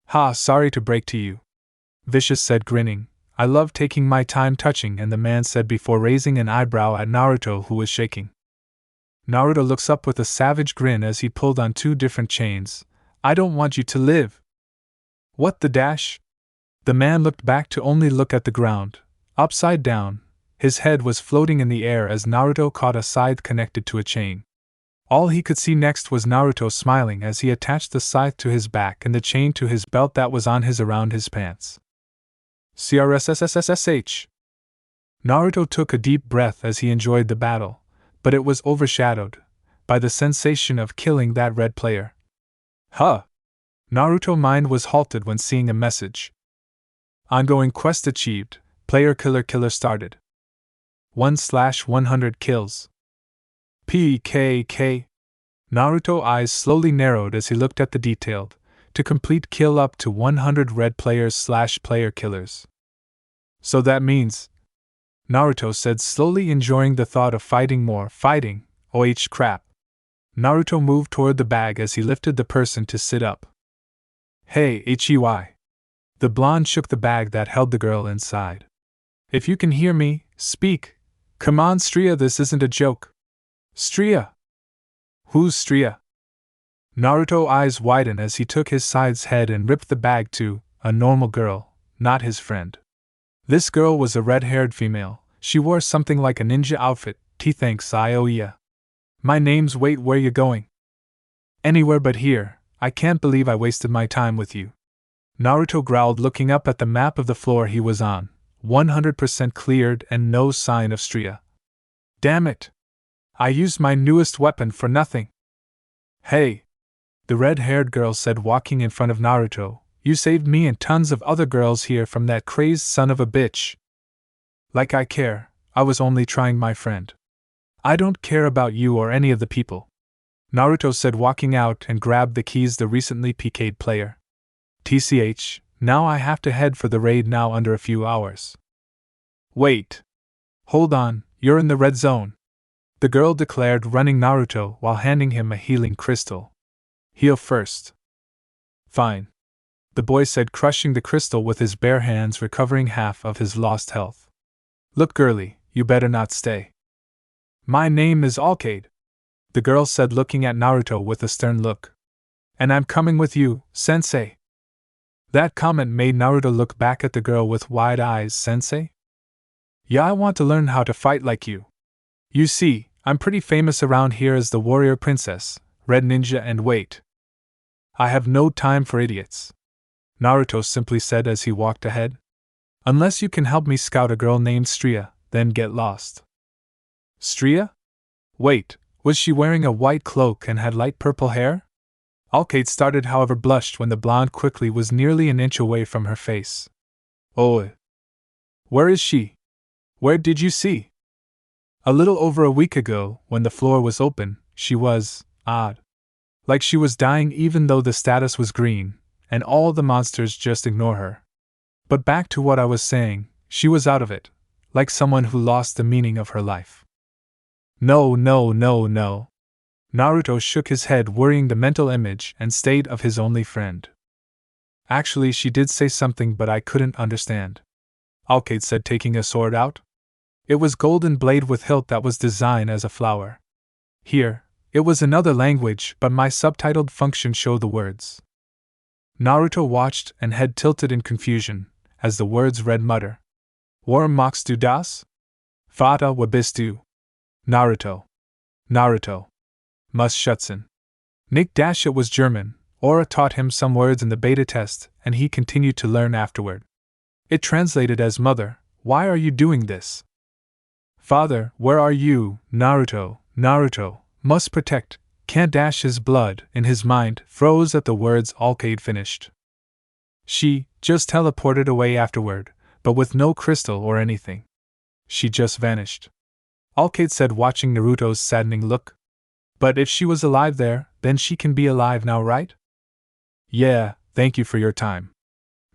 [SPEAKER 1] Ha, sorry to break to you, Vicious said, grinning. I love taking my time touching, and the man said before raising an eyebrow at Naruto, who was shaking. Naruto looks up with a savage grin as he pulled on 2 different chains. I don't want you to live. What the dash? The man looked back to only look at the ground, upside down. His head was floating in the air as Naruto caught a scythe connected to a chain. All he could see next was Naruto smiling as he attached the scythe to his back and the chain to his belt that was on around his pants. CRSSSSSH. Naruto took a deep breath as he enjoyed the battle, but it was overshadowed by the sensation of killing that red player. Huh! Naruto's mind was halted when seeing a message. Ongoing quest achieved. Player killer started. 1/100 kills. PKK. Naruto's eyes slowly narrowed as he looked at the detailed, to complete kill up to 100 red players/player killers. So that means... Naruto said, slowly enjoying the thought of fighting more. Fighting? Oh crap. Naruto moved toward the bag as he lifted the person to sit up. Hey, HEY. The blonde shook the bag that held the girl inside. If you can hear me, speak. Come on, Stria, this isn't a joke. Stria? Who's Stria? Naruto's eyes widened as he took his side's head and ripped the bag to a normal girl, not his friend. This girl was a red-haired female. She wore something like a ninja outfit. Thanks, yeah. My name's Wait, where you going? Anywhere but here. I can't believe I wasted my time with you. Naruto growled, looking up at the map of the floor he was on. 100% cleared and no sign of Stria. Damn it! I used my newest weapon for nothing. Hey! The red-haired girl said, walking in front of Naruto. You saved me and tons of other girls here from that crazed son of a bitch. Like I care, I was only trying, my friend. I don't care about you or any of the people. Naruto said, walking out and grabbed the keys the recently PK'd player. TCH, now I have to head for the raid now under a few hours. Wait. Hold on, you're in the red zone. The girl declared, running Naruto while handing him a healing crystal. Heal first. Fine. The boy said, crushing the crystal with his bare hands, recovering half of his lost health. Look, girlie, you better not stay. My name is Alcade, the girl said, looking at Naruto with a stern look. And I'm coming with you, sensei. That comment made Naruto look back at the girl with wide eyes. Sensei? Yeah, I want to learn how to fight like you. You see, I'm pretty famous around here as the warrior princess, red ninja, and wait. I have no time for idiots. Naruto simply said as he walked ahead. Unless you can help me scout a girl named Stria, then get lost. Stria? Wait, was she wearing a white cloak and had light purple hair? Alcade started, however blushed when the blonde quickly was nearly an inch away from her face. Oh. Where is she? Where did you see? A little over a week ago, when the floor was open, she was, odd. Like she was dying even though the status was green, and all the monsters just ignore her. But back to what I was saying, she was out of it, like someone who lost the meaning of her life. No. Naruto shook his head, worrying the mental image and state of his only friend. Actually, she did say something, but I couldn't understand. Alcade said, taking a sword out. It was golden blade with hilt that was designed as a flower. Here, it was another language, but my subtitled function showed the words. Naruto watched and head tilted in confusion, as the words read mutter. Warum machst du das? Vater, wo bist du? Naruto. Muss Schutzen. Nick Dasha was German. Aura taught him some words in the beta test, and he continued to learn afterward. It translated as Mother, why are you doing this? Father, where are you? Naruto must protect, can't dash his blood, in his mind, froze at the words Alcade finished. She just teleported away afterward, but with no crystal or anything. She just vanished. Alcade said, watching Naruto's saddening look. But if she was alive there, then she can be alive now, right? Yeah, thank you for your time.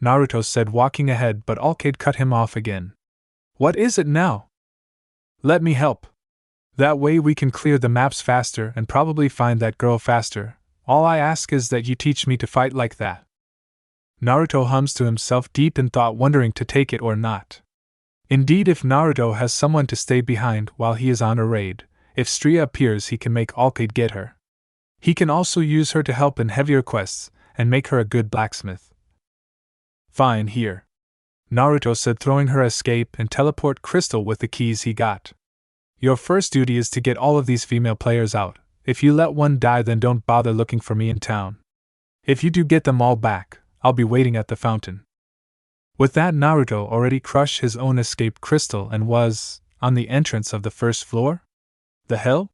[SPEAKER 1] Naruto said, walking ahead, but Alcade cut him off again. What is it now? Let me help. That way we can clear the maps faster and probably find that girl faster. All I ask is that you teach me to fight like that. Naruto hums to himself, deep in thought, wondering to take it or not. Indeed, if Naruto has someone to stay behind while he is on a raid, if Stria appears, he can make Alcade get her. He can also use her to help in heavier quests, and make her a good blacksmith. Fine, here. Naruto said, throwing her escape and teleport crystal with the keys he got. Your first duty is to get all of these female players out. If you let one die, then don't bother looking for me in town. If you do get them all back, I'll be waiting at the fountain. With that, Naruto already crushed his own escape crystal and was on the entrance of the first floor? The hell?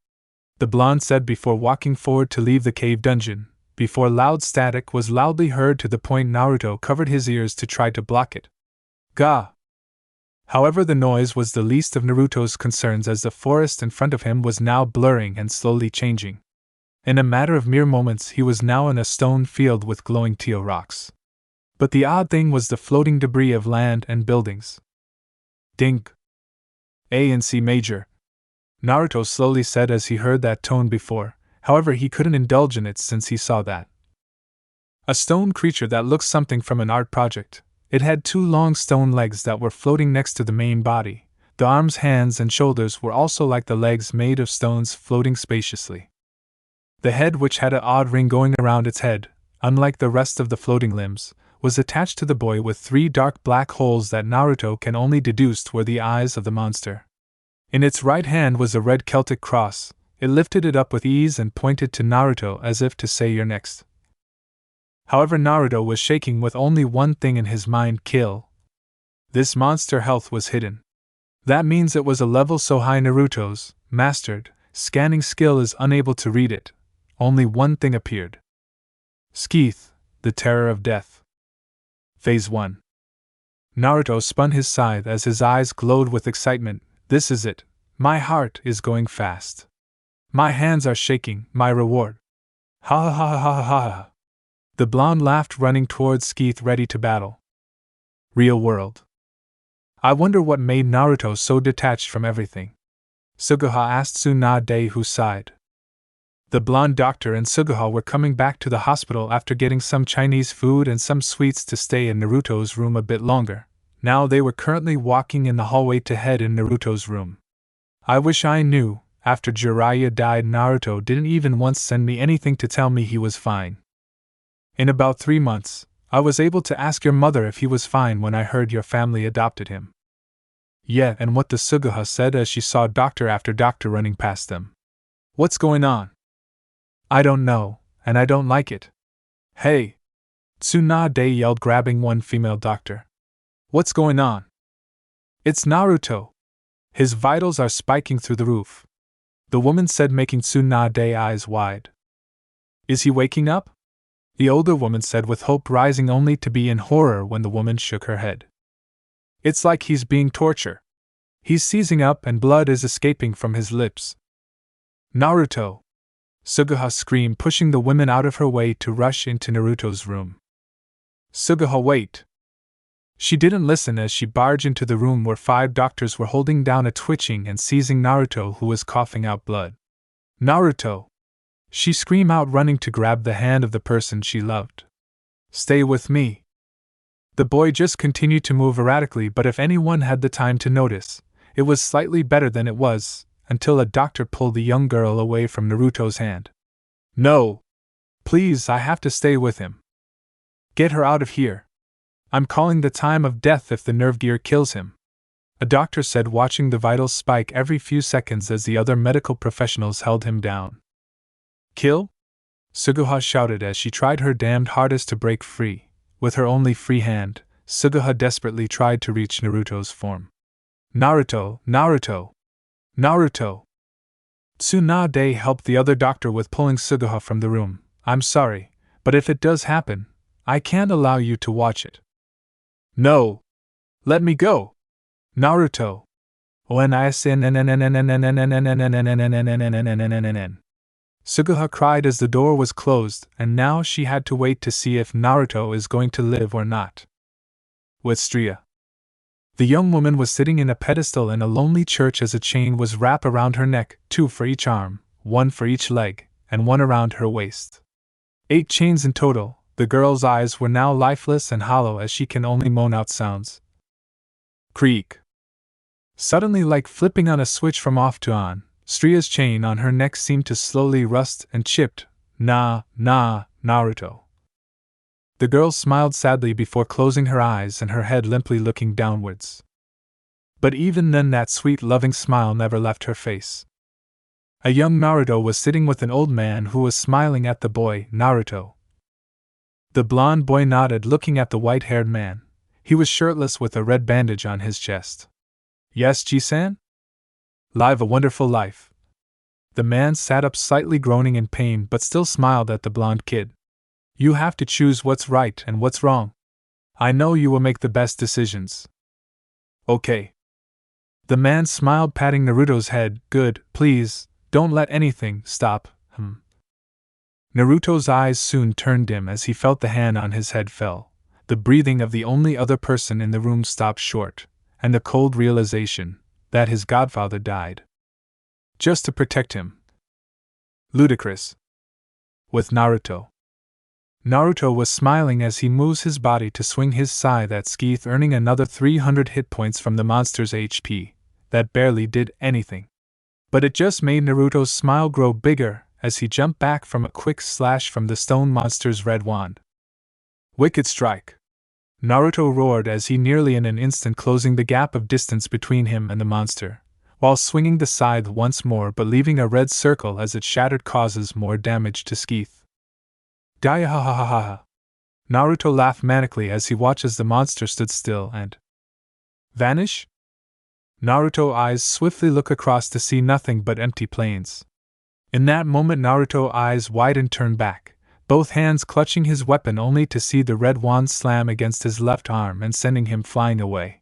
[SPEAKER 1] The blonde said before walking forward to leave the cave dungeon, before loud static was loudly heard to the point Naruto covered his ears to try to block it. Gah! However, the noise was the least of Naruto's concerns, as the forest in front of him was now blurring and slowly changing. In a matter of mere moments, he was now in a stone field with glowing teal rocks. But the odd thing was the floating debris of land and buildings. Dink! A in C major, Naruto slowly said as he heard that tone before, however he couldn't indulge in it since he saw that. A stone creature that looked something from an art project. It had two long stone legs that were floating next to the main body. The arms, hands, and shoulders were also like the legs made of stones floating spaciously. The head, which had an odd ring going around its head, unlike the rest of the floating limbs, was attached to the boy with three dark black holes that Naruto can only deduce were the eyes of the monster. In its right hand was a red Celtic cross. It lifted it up with ease and pointed to Naruto as if to say, "You're next." However, Naruto was shaking with only one thing in his mind: kill. This monster health was hidden. That means it was a level so high Naruto's mastered scanning skill is unable to read it. Only one thing appeared. Skeeth, the terror of death. Phase 1. Naruto spun his scythe as his eyes glowed with excitement. This is it. My heart is going fast. My hands are shaking. My reward. Ha ha ha ha ha ha. The blonde laughed, running towards Skeeth, ready to battle. Real world. I wonder what made Naruto so detached from everything. Suguha asked Tsunade, who sighed. The blonde doctor and Suguha were coming back to the hospital after getting some Chinese food and some sweets to stay in Naruto's room a bit longer. Now they were currently walking in the hallway to head in Naruto's room. I wish I knew. After Jiraiya died, Naruto didn't even once send me anything to tell me he was fine. In about 3 months, I was able to ask your mother if he was fine when I heard your family adopted him. Yeah, and what the Suguha said as she saw doctor after doctor running past them. What's going on? I don't know, and I don't like it. Hey! Tsunade yelled, grabbing one female doctor. What's going on? It's Naruto. His vitals are spiking through the roof. The woman said, making Tsunade eyes wide. Is he waking up? The older woman said, with hope rising, only to be in horror when the woman shook her head. It's like he's being tortured. He's seizing up and blood is escaping from his lips. Naruto! Suguha screamed, pushing the woman out of her way to rush into Naruto's room. Suguha, wait! She didn't listen as she barged into the room where 5 doctors were holding down a twitching and seizing Naruto, who was coughing out blood. Naruto! She screamed out, running to grab the hand of the person she loved. Stay with me. The boy just continued to move erratically, but if anyone had the time to notice, it was slightly better than it was, until a doctor pulled the young girl away from Naruto's hand. No! Please, I have to stay with him. Get her out of here. I'm calling the time of death if the nerve gear kills him. A doctor said, watching the vitals spike every few seconds as the other medical professionals held him down. Kill? Suguha shouted as she tried her damned hardest to break free. With her only free hand, Suguha desperately tried to reach Naruto's form. Naruto! Naruto! Naruto! Tsunade helped the other doctor with pulling Suguha from the room. I'm sorry, but if it does happen, I can't allow you to watch it. No! Let me go! Naruto! Suguha cried as the door was closed, and now she had to wait to see if Naruto is going to live or not. With Stria. The young woman was sitting in a pedestal in a lonely church as a chain was wrapped around her neck, 2 for each arm, 1 for each leg, and 1 around her waist. 8 chains in total. The girl's eyes were now lifeless and hollow as she can only moan out sounds. Creak. Suddenly, like flipping on a switch from off to on, Stria's chain on her neck seemed to slowly rust and chipped. Naruto. The girl smiled sadly before closing her eyes and her head limply looking downwards. But even then that sweet loving smile never left her face. A young Naruto was sitting with an old man who was smiling at the boy, Naruto. The blonde boy nodded, looking at the white-haired man. He was shirtless with a red bandage on his chest. Yes, Ji-san? Live a wonderful life. The man sat up slightly, groaning in pain, but still smiled at the blonde kid. You have to choose what's right and what's wrong. I know you will make the best decisions. Okay. The man smiled, patting Naruto's head. Good, please, don't let anything stop. Naruto's eyes soon turned dim as he felt the hand on his head fell. The breathing of the only other person in the room stopped short, and the cold realization, that his godfather died. Just to protect him. Ludicrous. With Naruto. Naruto was smiling as he moves his body to swing his scythe at Skeeth, earning another 300 hit points from the monster's HP. That barely did anything. But it just made Naruto's smile grow bigger as he jumped back from a quick slash from the stone monster's red wand. Wicked strike! Naruto roared as he nearly in an instant closing the gap of distance between him and the monster, while swinging the scythe once more but leaving a red circle as it shattered causes more damage to Skeeth. Die ha ha ha ha ha! Naruto laughed manically as he watched as the monster stood still and vanish? Naruto's eyes swiftly look across to see nothing but empty plains. In that moment Naruto's eyes widened, turned back, both hands clutching his weapon only to see the red wand slam against his left arm and sending him flying away.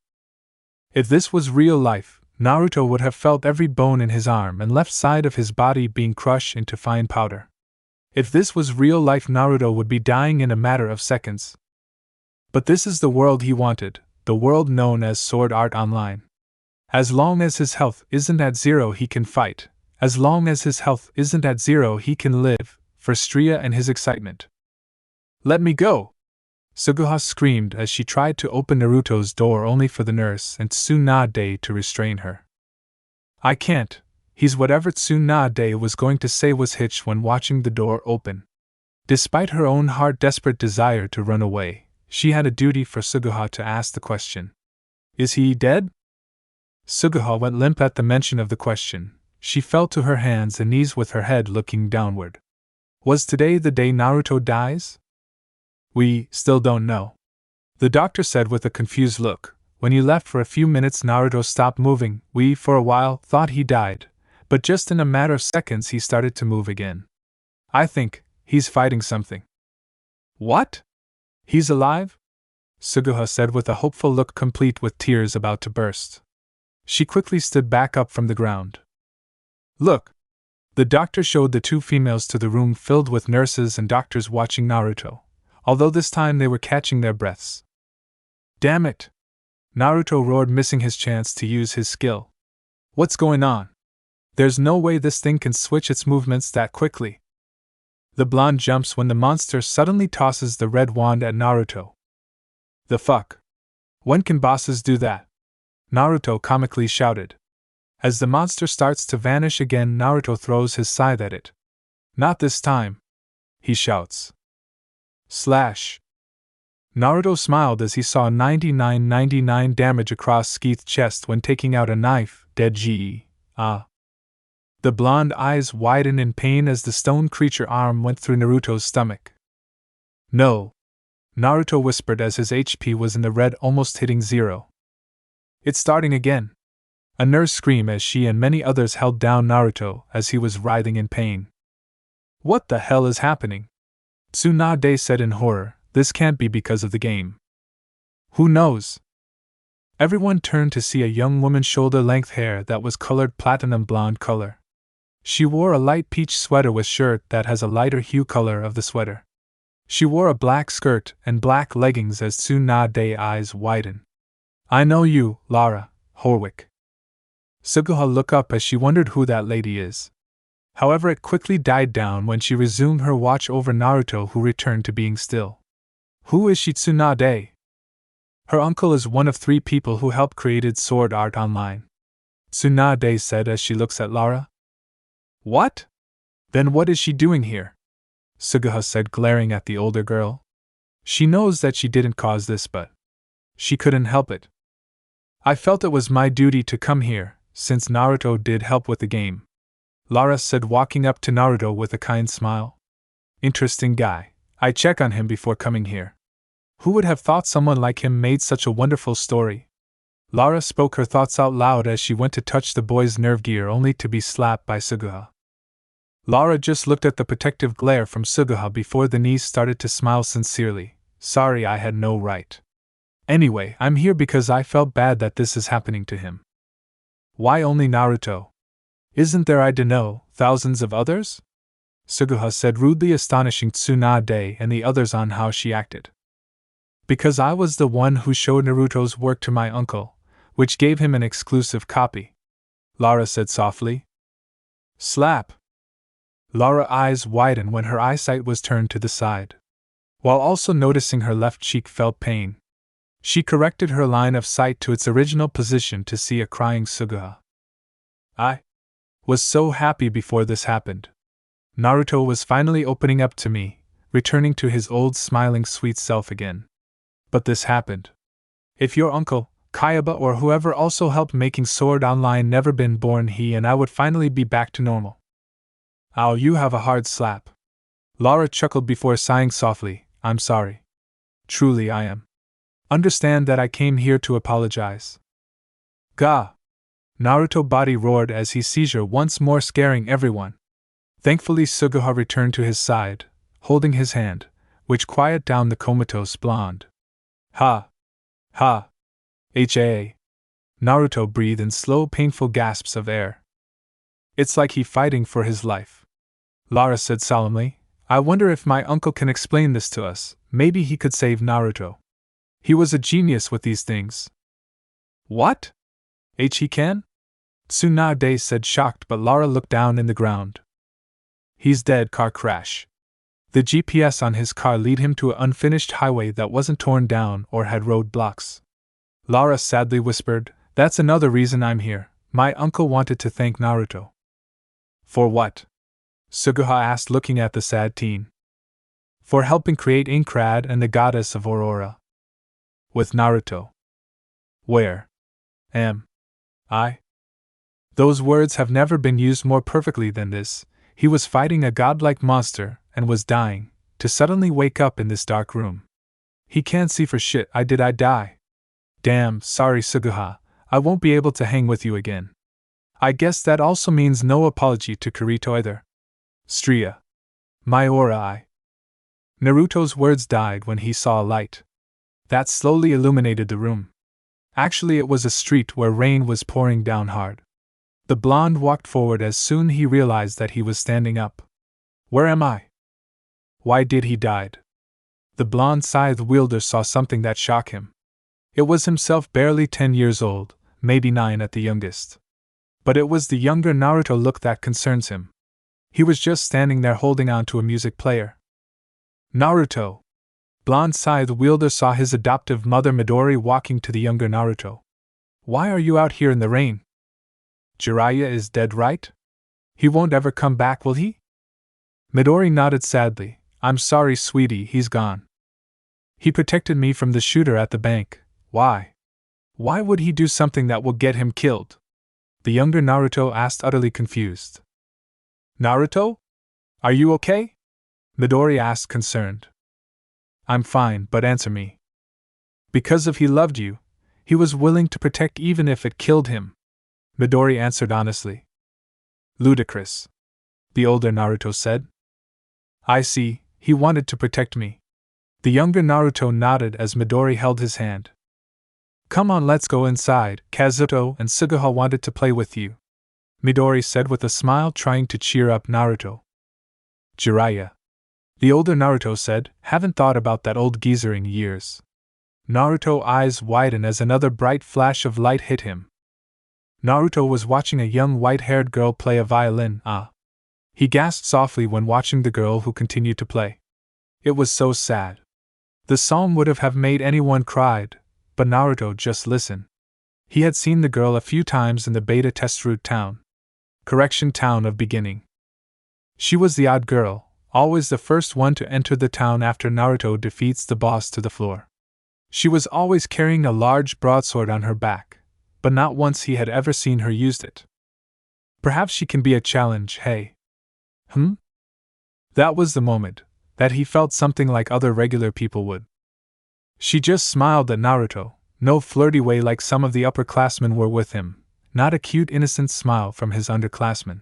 [SPEAKER 1] If this was real life, Naruto would have felt every bone in his arm and left side of his body being crushed into fine powder. If this was real life, Naruto would be dying in a matter of seconds. But this is the world he wanted, the world known as Sword Art Online. As long as his health isn't at zero, he can fight. As long as his health isn't at zero, he can live, for Striya and his excitement. Let me go! Suguha screamed as she tried to open Naruto's door only for the nurse and Tsunade to restrain her. I can't. He's whatever Tsunade was going to say was hitched when watching the door open. Despite her own heart-desperate desire to run away, she had a duty for Suguha to ask the question. Is he dead? Suguha went limp at the mention of the question. She fell to her hands and knees with her head looking downward. Was today the day Naruto dies? We still don't know. The doctor said with a confused look. When he left for a few minutes, Naruto stopped moving. We, for a while, thought he died, but just in a matter of seconds he started to move again. I think he's fighting something. What? He's alive? Suguha said with a hopeful look complete with tears about to burst. She quickly stood back up from the ground. Look! The doctor showed the two females to the room filled with nurses and doctors watching Naruto, although this time they were catching their breaths. Damn it! Naruto roared, missing his chance to use his skill. What's going on? There's no way this thing can switch its movements that quickly. The blonde jumps when the monster suddenly tosses the red wand at Naruto. The fuck? When can bosses do that? Naruto comically shouted. As the monster starts to vanish again, Naruto throws his scythe at it. Not this time, he shouts. Slash. Naruto smiled as he saw 9999 damage across Skeeth's chest when taking out a knife. Dead GE. Ah. The blonde eyes widened in pain as the stone creature arm went through Naruto's stomach. No. Naruto whispered as his HP was in the red, almost hitting zero. It's starting again. A nurse screamed as she and many others held down Naruto as he was writhing in pain. What the hell is happening? Tsunade said in horror. This can't be because of the game. Who knows? Everyone turned to see a young woman's shoulder-length hair that was colored platinum blonde color. She wore a light peach sweater with shirt that has a lighter hue color of the sweater. She wore a black skirt and black leggings as Tsunade's eyes widened. I know you, Lara Horwick. Suguha looked up as she wondered who that lady is. However, it quickly died down when she resumed her watch over Naruto, who returned to being still. Who is she? Tsunade? Her uncle is one of 3 people who helped created Sword Art Online. Tsunade said as she looks at Lara. What? Then what is she doing here? Suguha said, glaring at the older girl. She knows that she didn't cause this, but she couldn't help it. I felt it was my duty to come here, since Naruto did help with the game. Lara said, walking up to Naruto with a kind smile. Interesting guy. I check on him before coming here. Who would have thought someone like him made such a wonderful story? Lara spoke her thoughts out loud as she went to touch the boy's nerve gear only to be slapped by Suguha. Lara just looked at the protective glare from Suguha before the niece started to smile sincerely. Sorry, I had no right. Anyway, I'm here because I felt bad that this is happening to him. Why only Naruto? Isn't there, I don't know, thousands of others? Suguha said, rudely astonishing Tsunade and the others on how she acted. Because I was the one who showed Naruto's work to my uncle, which gave him an exclusive copy. Lara said softly. Slap! Lara's eyes widened when her eyesight was turned to the side. While also noticing her left cheek felt pain, she corrected her line of sight to its original position to see a crying Suguha. I was so happy before this happened. Naruto was finally opening up to me, returning to his old smiling sweet self again. But this happened. If your uncle, Kayaba, or whoever also helped making Sword Online never been born, he and I would finally be back to normal. Ow, you have a hard slap. Lara chuckled before sighing softly. I'm sorry. Truly I am. Understand that I came here to apologize. Ga! Naruto's body roared as he seizure once more, scaring everyone. Thankfully Suguha returned to his side, holding his hand, which quieted down the comatose blonde. Ha! Ha! Ha! Naruto breathed in slow, painful gasps of air. It's like he fighting for his life. Lara said solemnly, I wonder if my uncle can explain this to us. Maybe he could save Naruto. He was a genius with these things. What? He can? Tsunade said, shocked, but Lara looked down in the ground. He's dead, car crash. The GPS on his car lead him to an unfinished highway that wasn't torn down or had roadblocks. Lara sadly whispered, that's another reason I'm here. My uncle wanted to thank Naruto. For what? Suguha asked, looking at the sad teen. For helping create Inkrad and the goddess of Aurora. With Naruto. Where am I? Those words have never been used more perfectly than this. He was fighting a godlike monster and was dying, to suddenly wake up in this dark room. He can't see for shit. I die? Damn, sorry Suguha, I won't be able to hang with you again. I guess that also means no apology to Kirito either. Stria. My aura. Naruto's words died when he saw a light that slowly illuminated the room. Actually, it was a street where rain was pouring down hard. The blonde walked forward as soon he realized that he was standing up. Where am I? Why did he died? The blonde scythe wielder saw something that shocked him. It was himself, barely 10 years old, maybe 9 at the youngest. But it was the younger Naruto look that concerns him. He was just standing there holding on to a music player. Naruto! Blonde scythe wielder saw his adoptive mother Midori walking to the younger Naruto. Why are you out here in the rain? Jiraiya is dead, right? He won't ever come back, will he? Midori nodded sadly. I'm sorry, sweetie, he's gone. He protected me from the shooter at the bank. Why? Why would he do something that will get him killed? The younger Naruto asked, utterly confused. Naruto? Are you okay? Midori asked, concerned. I'm fine, but answer me. Because if he loved you, he was willing to protect even if it killed him. Midori answered honestly. Ludicrous. The older Naruto said. I see, he wanted to protect me. The younger Naruto nodded as Midori held his hand. Come on, let's go inside. Kazuto and Suguha wanted to play with you, Midori said with a smile, trying to cheer up Naruto. Jiraiya. The older Naruto said, haven't thought about that old geezer in years. Naruto's eyes widened as another bright flash of light hit him. Naruto was watching a young white-haired girl play a violin. He gasped softly when watching the girl who continued to play. It was so sad. The song would have made anyone cried, but Naruto just listened. He had seen the girl a few times in the beta test route town. Correction, town of beginning. She was the odd girl, always the first one to enter the town after Naruto defeats the boss to the floor. She was always carrying a large broadsword on her back, but not once he had ever seen her use it. Perhaps she can be a challenge, hey? That was the moment that he felt something like other regular people would. She just smiled at Naruto, no flirty way like some of the upperclassmen were with him, not a cute innocent smile from his underclassmen.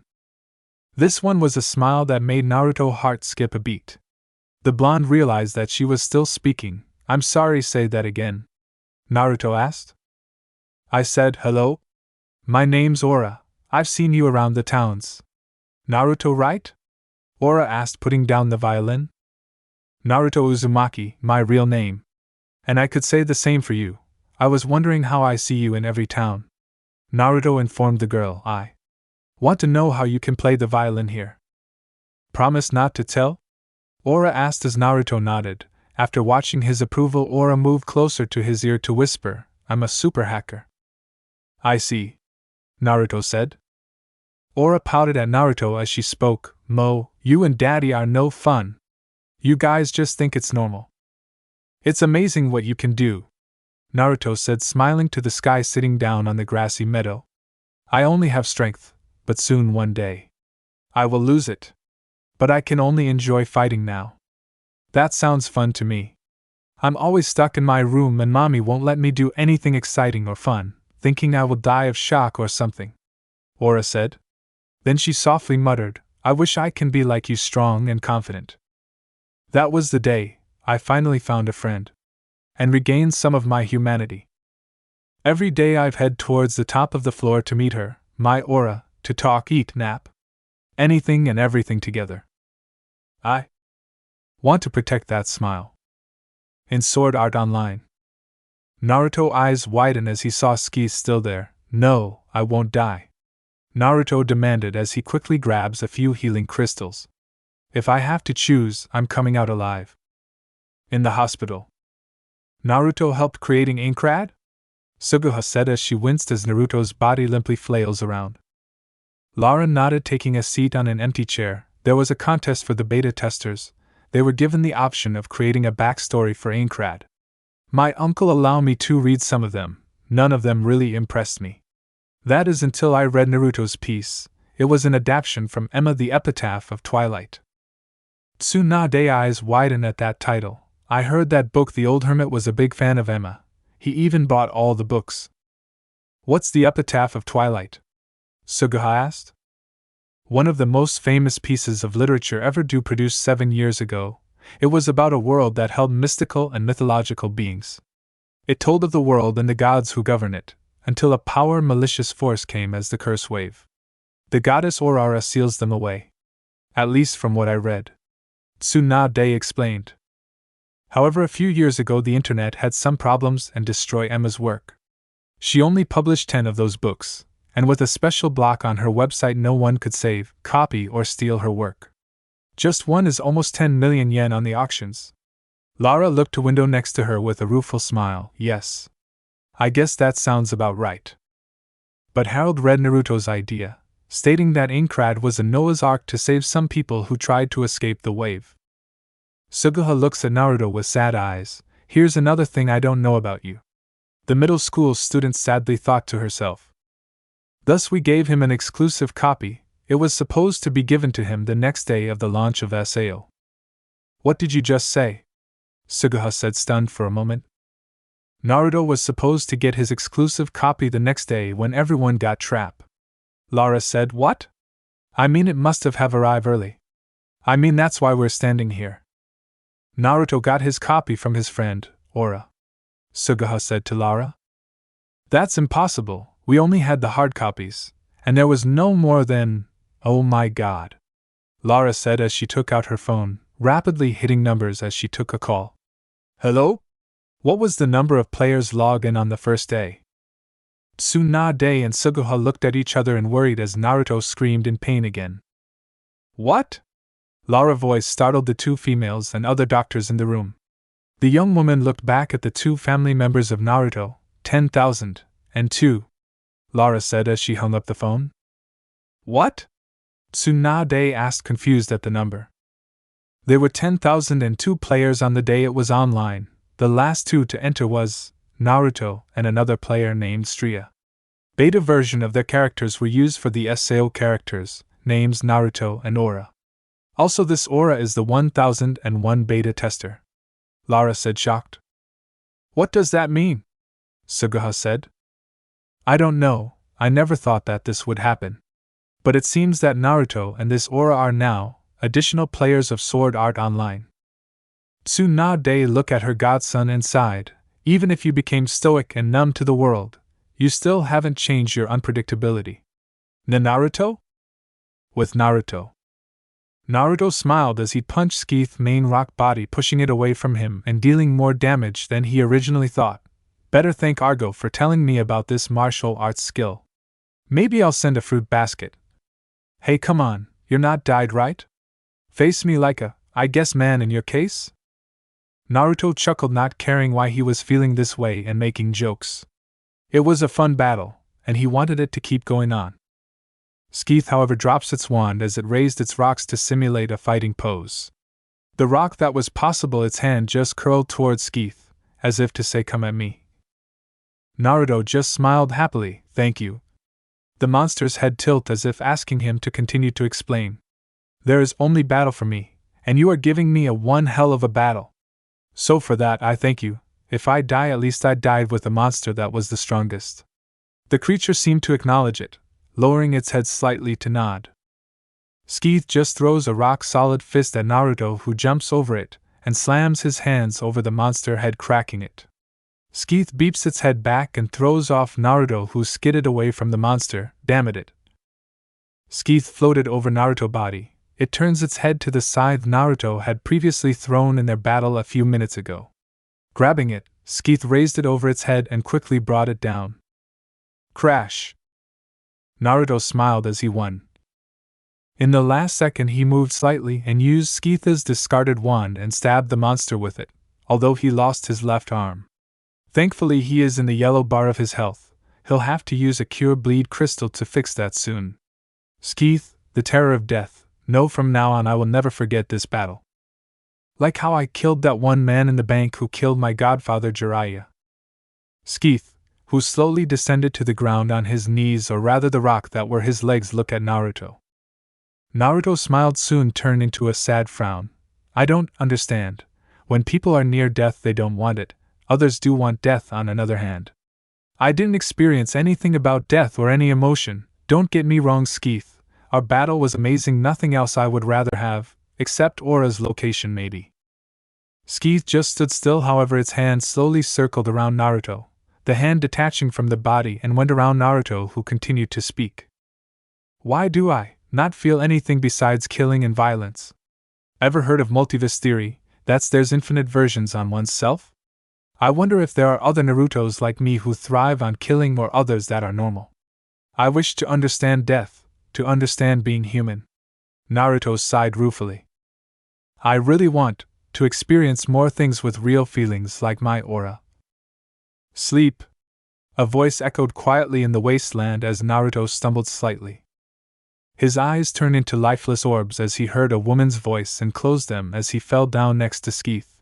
[SPEAKER 1] This one was a smile that made Naruto's heart skip a beat. The blonde realized that she was still speaking. I'm sorry, say that again, Naruto asked. I said, hello? My name's Aura. I've seen you around the towns. Naruto, right? Aura asked, putting down the violin. Naruto Uzumaki, my real name. And I could say the same for you. I was wondering how I see you in every town. Naruto informed the girl. I want to know how you can play the violin here. Promise not to tell? Aura asked as Naruto nodded. After watching his approval, Aura moved closer to his ear to whisper, I'm a super hacker. I see, Naruto said. Aura pouted at Naruto as she spoke, you and Daddy are no fun. You guys just think it's normal. It's amazing what you can do, Naruto said, smiling to the sky sitting down on the grassy meadow. I only have strength, but soon one day I will lose it. But I can only enjoy fighting now. That sounds fun to me. I'm always stuck in my room and Mommy won't let me do anything exciting or fun, thinking I will die of shock or something, Aura said. Then she softly muttered, I wish I can be like you, strong and confident. That was the day I finally found a friend and regained some of my humanity. Every day I've head towards the top of the floor to meet her, my Aura, to talk, eat, nap. Anything and everything together. I want to protect that smile. In Sword Art Online. Naruto's eyes widened as he saw Ski still there. No, I won't die, Naruto demanded as he quickly grabs a few healing crystals. If I have to choose, I'm coming out alive. In the hospital. Naruto helped creating Aincrad? Suguha said as she winced as Naruto's body limply flails around. Lara nodded, taking a seat on an empty chair. There was a contest for the beta testers. They were given the option of creating a backstory for Aincrad. My uncle allowed me to read some of them. None of them really impressed me. That is until I read Naruto's piece. It was an adaptation from Emma the Epitaph of Twilight. Tsunade's eyes widened at that title. I heard that book. The old hermit was a big fan of Emma. He even bought all the books. What's the Epitaph of Twilight? Suguha asked. One of the most famous pieces of literature ever produced 7 years ago. It was about a world that held mystical and mythological beings. It told of the world and the gods who govern it, until a power malicious force came as the curse wave. The goddess Aurora seals them away. At least from what I read, Tsunade explained. However, a few years ago the internet had some problems and destroyed Emma's work. She only published 10 of those books, and with a special block on her website no one could save, copy, or steal her work. Just one is almost 10 million yen on the auctions. Lara looked to window next to her with a rueful smile. Yes. I guess that sounds about right. But Harold read Naruto's idea, stating that Aincrad was a Noah's Ark to save some people who tried to escape the wave. Suguha looks at Naruto with sad eyes. Here's another thing I don't know about you. The middle school student sadly thought to herself. Thus we gave him an exclusive copy. It was supposed to be given to him the next day of the launch of SAO. What did you just say? Suguha said, stunned for a moment. Naruto was supposed to get his exclusive copy the next day when everyone got trapped. Lara said, What? I mean, it must have arrived early. I mean, that's why we're standing here. Naruto got his copy from his friend, Aura, Suguha said to Lara. That's impossible, we only had the hard copies, and there was no more than… Oh my god, Lara said as she took out her phone, rapidly hitting numbers as she took a call. Hello? What was the number of players logged in on the first day? Tsunade and Suguha looked at each other and worried as Naruto screamed in pain again. What? Lara's voice startled the two females and other doctors in the room. The young woman looked back at the two family members of Naruto. 10,002, Lara said as she hung up the phone. What? Tsunade asked, confused at the number. There were 10,002 players on the day it was online. The last two to enter was Naruto and another player named Stria. Beta version of their characters were used for the SAO characters, names Naruto and Aura. Also, this Aura is the 1001 beta tester, Lara said, shocked. What does that mean? Suguha said. I don't know, I never thought that this would happen. But it seems that Naruto and this Aura are now additional players of Sword Art Online. Tsunade looked at her godson and sighed. Even if you became stoic and numb to the world, you still haven't changed your unpredictability. Naruto? With Naruto. Naruto smiled as he punched Skeeth's main rock body, pushing it away from him and dealing more damage than he originally thought. Better thank Argo for telling me about this martial arts skill, Maybe I'll send a fruit basket. Hey, come on, you're not died, right? Face me like a, I guess, man in your case? Naruto chuckled, not caring why he was feeling this way and making jokes. It was a fun battle, and he wanted it to keep going on. Skeeth, however, drops its wand as it raised its rocks to simulate a fighting pose. The rock that was possible, its hand just curled towards Skeeth, as if to say, come at me. Naruto just smiled happily, thank you. The monster's head tilted as if asking him to continue to explain. There is only battle for me, and you are giving me a one hell of a battle. So for that I thank you. If I die, at least I died with a monster that was the strongest. The creature seemed to acknowledge it, lowering its head slightly to nod. Skeeth just throws a rock-solid fist at Naruto, who jumps over it and slams his hands over the monster head, cracking it. Skeeth beeps its head back and throws off Naruto, who skidded away from the monster. Damn it! Skeeth floated over Naruto's body. It turns its head to the side Naruto had previously thrown in their battle a few minutes ago. Grabbing it, Skeeth raised it over its head and quickly brought it down. Crash! Naruto smiled as he won. In the last second he moved slightly and used Skeeth's discarded wand and stabbed the monster with it, although he lost his left arm. Thankfully he is in the yellow bar of his health. He'll have to use a cure bleed crystal to fix that soon. Skeeth, the terror of death, no, from now on I will never forget this battle. Like how I killed that one man in the bank who killed my godfather Jiraiya. Skeeth, who slowly descended to the ground on his knees, or rather the rock that were his legs, looked at Naruto. Naruto smiled, soon turned into a sad frown. I don't understand. When people are near death they don't want it, others do want death on another hand. I didn't experience anything about death or any emotion, don't get me wrong, Skeeth. Our battle was amazing, nothing else I would rather have, except Aura's location maybe. Skeeth just stood still, however its hand slowly circled around Naruto, the hand detaching from the body and went around Naruto, who continued to speak. Why do I not feel anything besides killing and violence? Ever heard of multiverse theory, that's there's infinite versions on oneself? I wonder if there are other Narutos like me who thrive on killing, or others that are normal. I wish to understand death, to understand being human. Naruto sighed ruefully. I really want to experience more things with real feelings like my aura. Sleep. A voice echoed quietly in the wasteland as Naruto stumbled slightly. His eyes turned into lifeless orbs as he heard a woman's voice and closed them as he fell down next to Skeeth.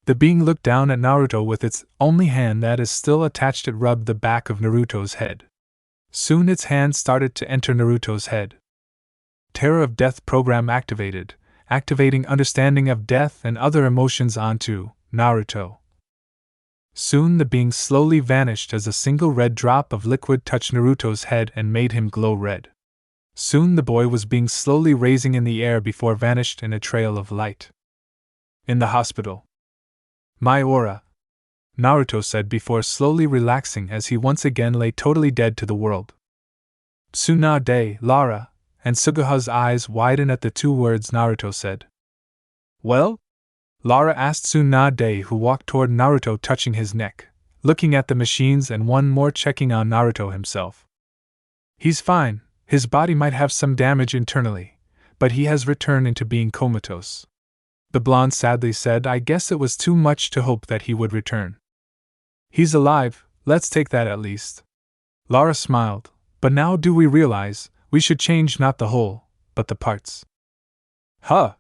[SPEAKER 1] The being looked down at Naruto with its only hand that is still attached. It rubbed the back of Naruto's head. Soon its hand started to enter Naruto's head. Terror of Death program activated, activating understanding of death and other emotions onto Naruto. Soon the being slowly vanished as a single red drop of liquid touched Naruto's head and made him glow red. Soon the boy was being slowly raising in the air before vanished in a trail of light. In the hospital. My aura, Naruto said before slowly relaxing as he once again lay totally dead to the world. Tsunade, Lara, and Suguha's eyes widened at the two words Naruto said. Well? Lara asked Tsunade, who walked toward Naruto, touching his neck, looking at the machines and one more checking on Naruto himself. He's fine, his body might have some damage internally, but he has returned into being comatose. The blonde sadly said, I guess it was too much to hope that he would return. He's alive, let's take that at least. Lara smiled, but now do we realize, we should change not the whole, but the parts. Huh?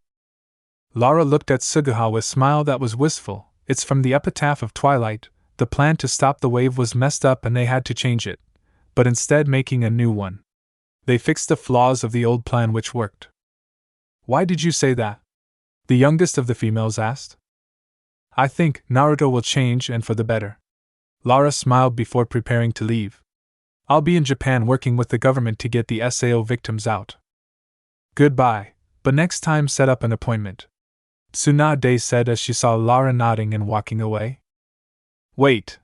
[SPEAKER 1] Lara looked at Suguha with a smile that was wistful. It's from the epitaph of Twilight, the plan to stop the wave was messed up and they had to change it, but instead making a new one. They fixed the flaws of the old plan which worked. Why did you say that? The youngest of the females asked. I think Naruto will change and for the better. Lara smiled before preparing to leave. I'll be in Japan working with the government to get the SAO victims out. Goodbye, but next time set up an appointment. Tsunade said as she saw Lara nodding and walking away. Wait!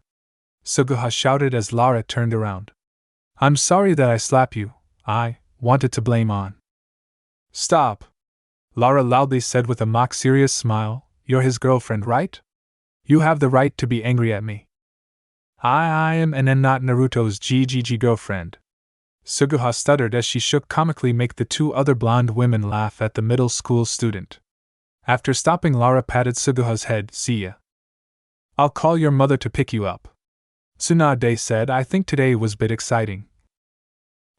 [SPEAKER 1] Suguha shouted as Lara turned around. I'm sorry that I slapped you, I wanted to blame on. Stop! Lara loudly said with a mock-serious smile, you're his girlfriend, right? You have the right to be angry at me. I am and not Naruto's GGG girlfriend. Suguha stuttered as she shook comically, make the two other blonde women laugh at the middle school student. After stopping, Laura patted Suguha's head. See ya. I'll call your mother to pick you up. Tsunade said, I think today was a bit exciting.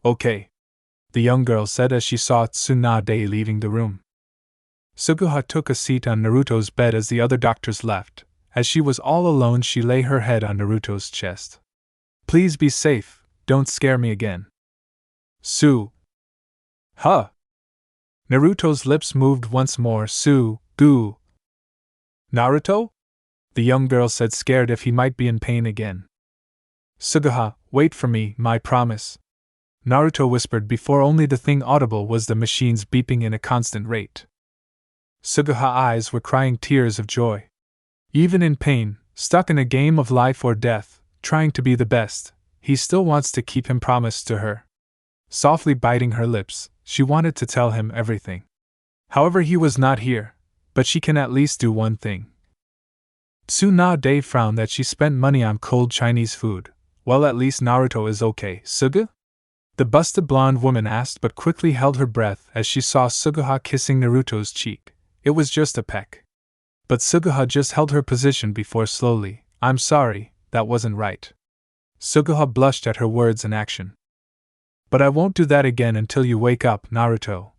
[SPEAKER 1] Okay, the young girl said as she saw Tsunade leaving the room. Suguha took a seat on Naruto's bed as the other doctors left. As she was all alone, she lay her head on Naruto's chest. Please be safe, don't scare me again. Huh? Naruto's lips moved once more. Goo. Naruto? The young girl said, scared if he might be in pain again. Suguha, wait for me, my promise. Naruto whispered before only the thing audible was the machines beeping in a constant rate. Suguha's eyes were crying tears of joy. Even in pain, stuck in a game of life or death, trying to be the best, he still wants to keep his promise to her. Softly biting her lips, she wanted to tell him everything. However, he was not here, but she can at least do one thing. Tsunade frowned that she spent money on cold Chinese food. Well, at least Naruto is okay. Suga? The busted blonde woman asked, but quickly held her breath as she saw Suguha kissing Naruto's cheek. It was just a peck. But Suguha just held her position before slowly, I'm sorry, that wasn't right. Suguha blushed at her words and action. But I won't do that again until you wake up, Naruto.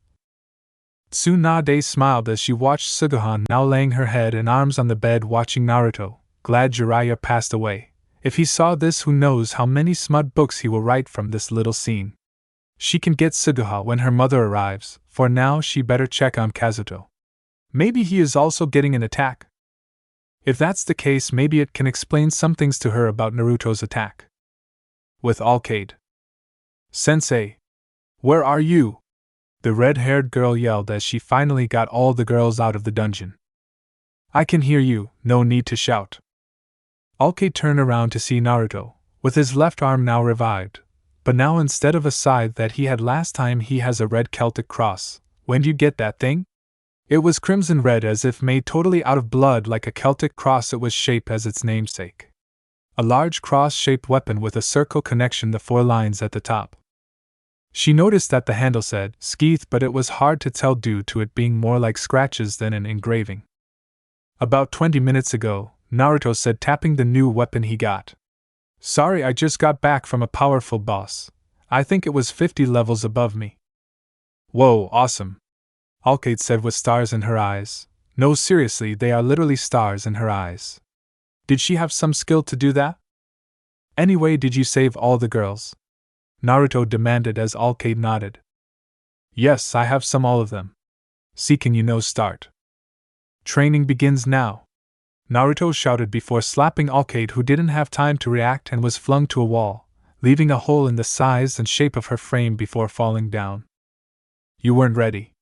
[SPEAKER 1] Tsunade smiled as she watched Suguha now laying her head and arms on the bed watching Naruto. Glad Jiraiya passed away. If he saw this, who knows how many smut books he will write from this little scene. She can get Suguha when her mother arrives. For now, she better check on Kazuto. Maybe he is also getting an attack. If that's the case, maybe it can explain some things to her about Naruto's attack. With Alcade. Sensei! Where are you? The red-haired girl yelled as she finally got all the girls out of the dungeon. I can hear you, no need to shout. Alcade turned around to see Naruto, with his left arm now revived, but now instead of a scythe that he had last time, he has a red Celtic cross. When did you get that thing? It was crimson red, as if made totally out of blood, like a Celtic cross. It was shaped as its namesake. A large cross-shaped weapon with a circle connection, the 4 lines at the top. She noticed that the handle said Skeeth, but it was hard to tell due to it being more like scratches than an engraving. About 20 minutes ago, Naruto said, tapping the new weapon he got. Sorry, I just got back from a powerful boss. I think it was 50 levels above me. Whoa, awesome. Alcade said with stars in her eyes. No, seriously, they are literally stars in her eyes. Did she have some skill to do that? Anyway, did you save all the girls? Naruto demanded as Alcade nodded. Yes, I have all of them. See, can you start? Training begins now. Naruto shouted before slapping Alcade, who didn't have time to react and was flung to a wall, leaving a hole in the size and shape of her frame before falling down. You weren't ready.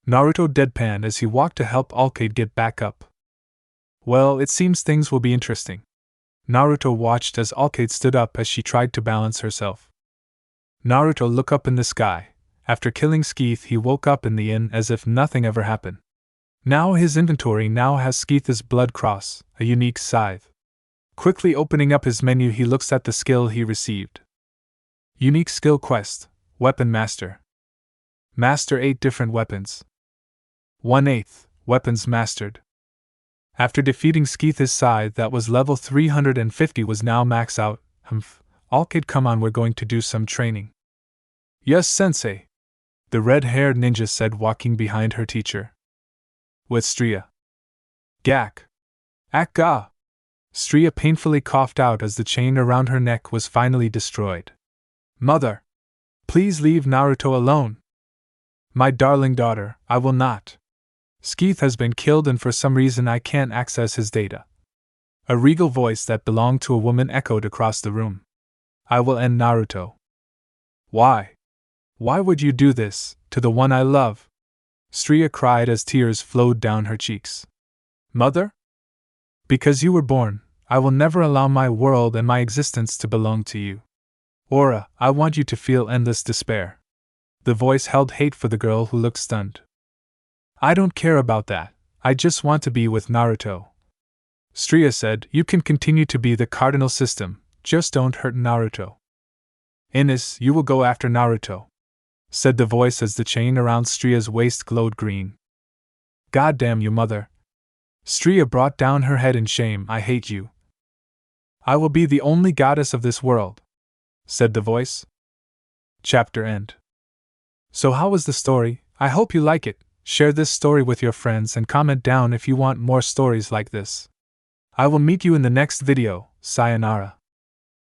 [SPEAKER 1] Naruto deadpanned as he walked to help Alcade get back up. Well, it seems things will be interesting. Naruto watched as Alcade stood up as she tried to balance herself. Naruto looked up in the sky. After killing Skeeth, he woke up in the inn as if nothing ever happened. Now his inventory now has Skeeth's blood cross, a unique scythe. Quickly opening up his menu, he looks at the skill he received. Unique skill quest, Weapon Master. Master 8 different weapons. 1/8, weapons mastered. After defeating Skeeth's scythe that was level 350 was now max out. Alcade, come on, we're going to do some training. Yes, sensei. The red-haired ninja said, walking behind her teacher. With Stria. Gak. Akka. Stria painfully coughed out as the chain around her neck was finally destroyed. Mother! Please leave Naruto alone. My darling daughter, I will not. Skeeth has been killed and for some reason I can't access his data. A regal voice that belonged to a woman echoed across the room. I will end Naruto. Why? Why would you do this, to the one I love? Stria cried as tears flowed down her cheeks. Mother? Because you were born, I will never allow my world and my existence to belong to you. Aura, I want you to feel endless despair. The voice held hate for the girl who looked stunned. I don't care about that, I just want to be with Naruto. Stria said, you can continue to be the cardinal system, just don't hurt Naruto. Ines, you will go after Naruto, said the voice as the chain around Stria's waist glowed green. God damn you, mother. Stria brought down her head in shame. I hate you. I will be the only goddess of this world, said the voice. Chapter end. So how was the story? I hope you like it. Share this story with your friends and comment down if you want more stories like this. I will meet you in the next video. Sayonara.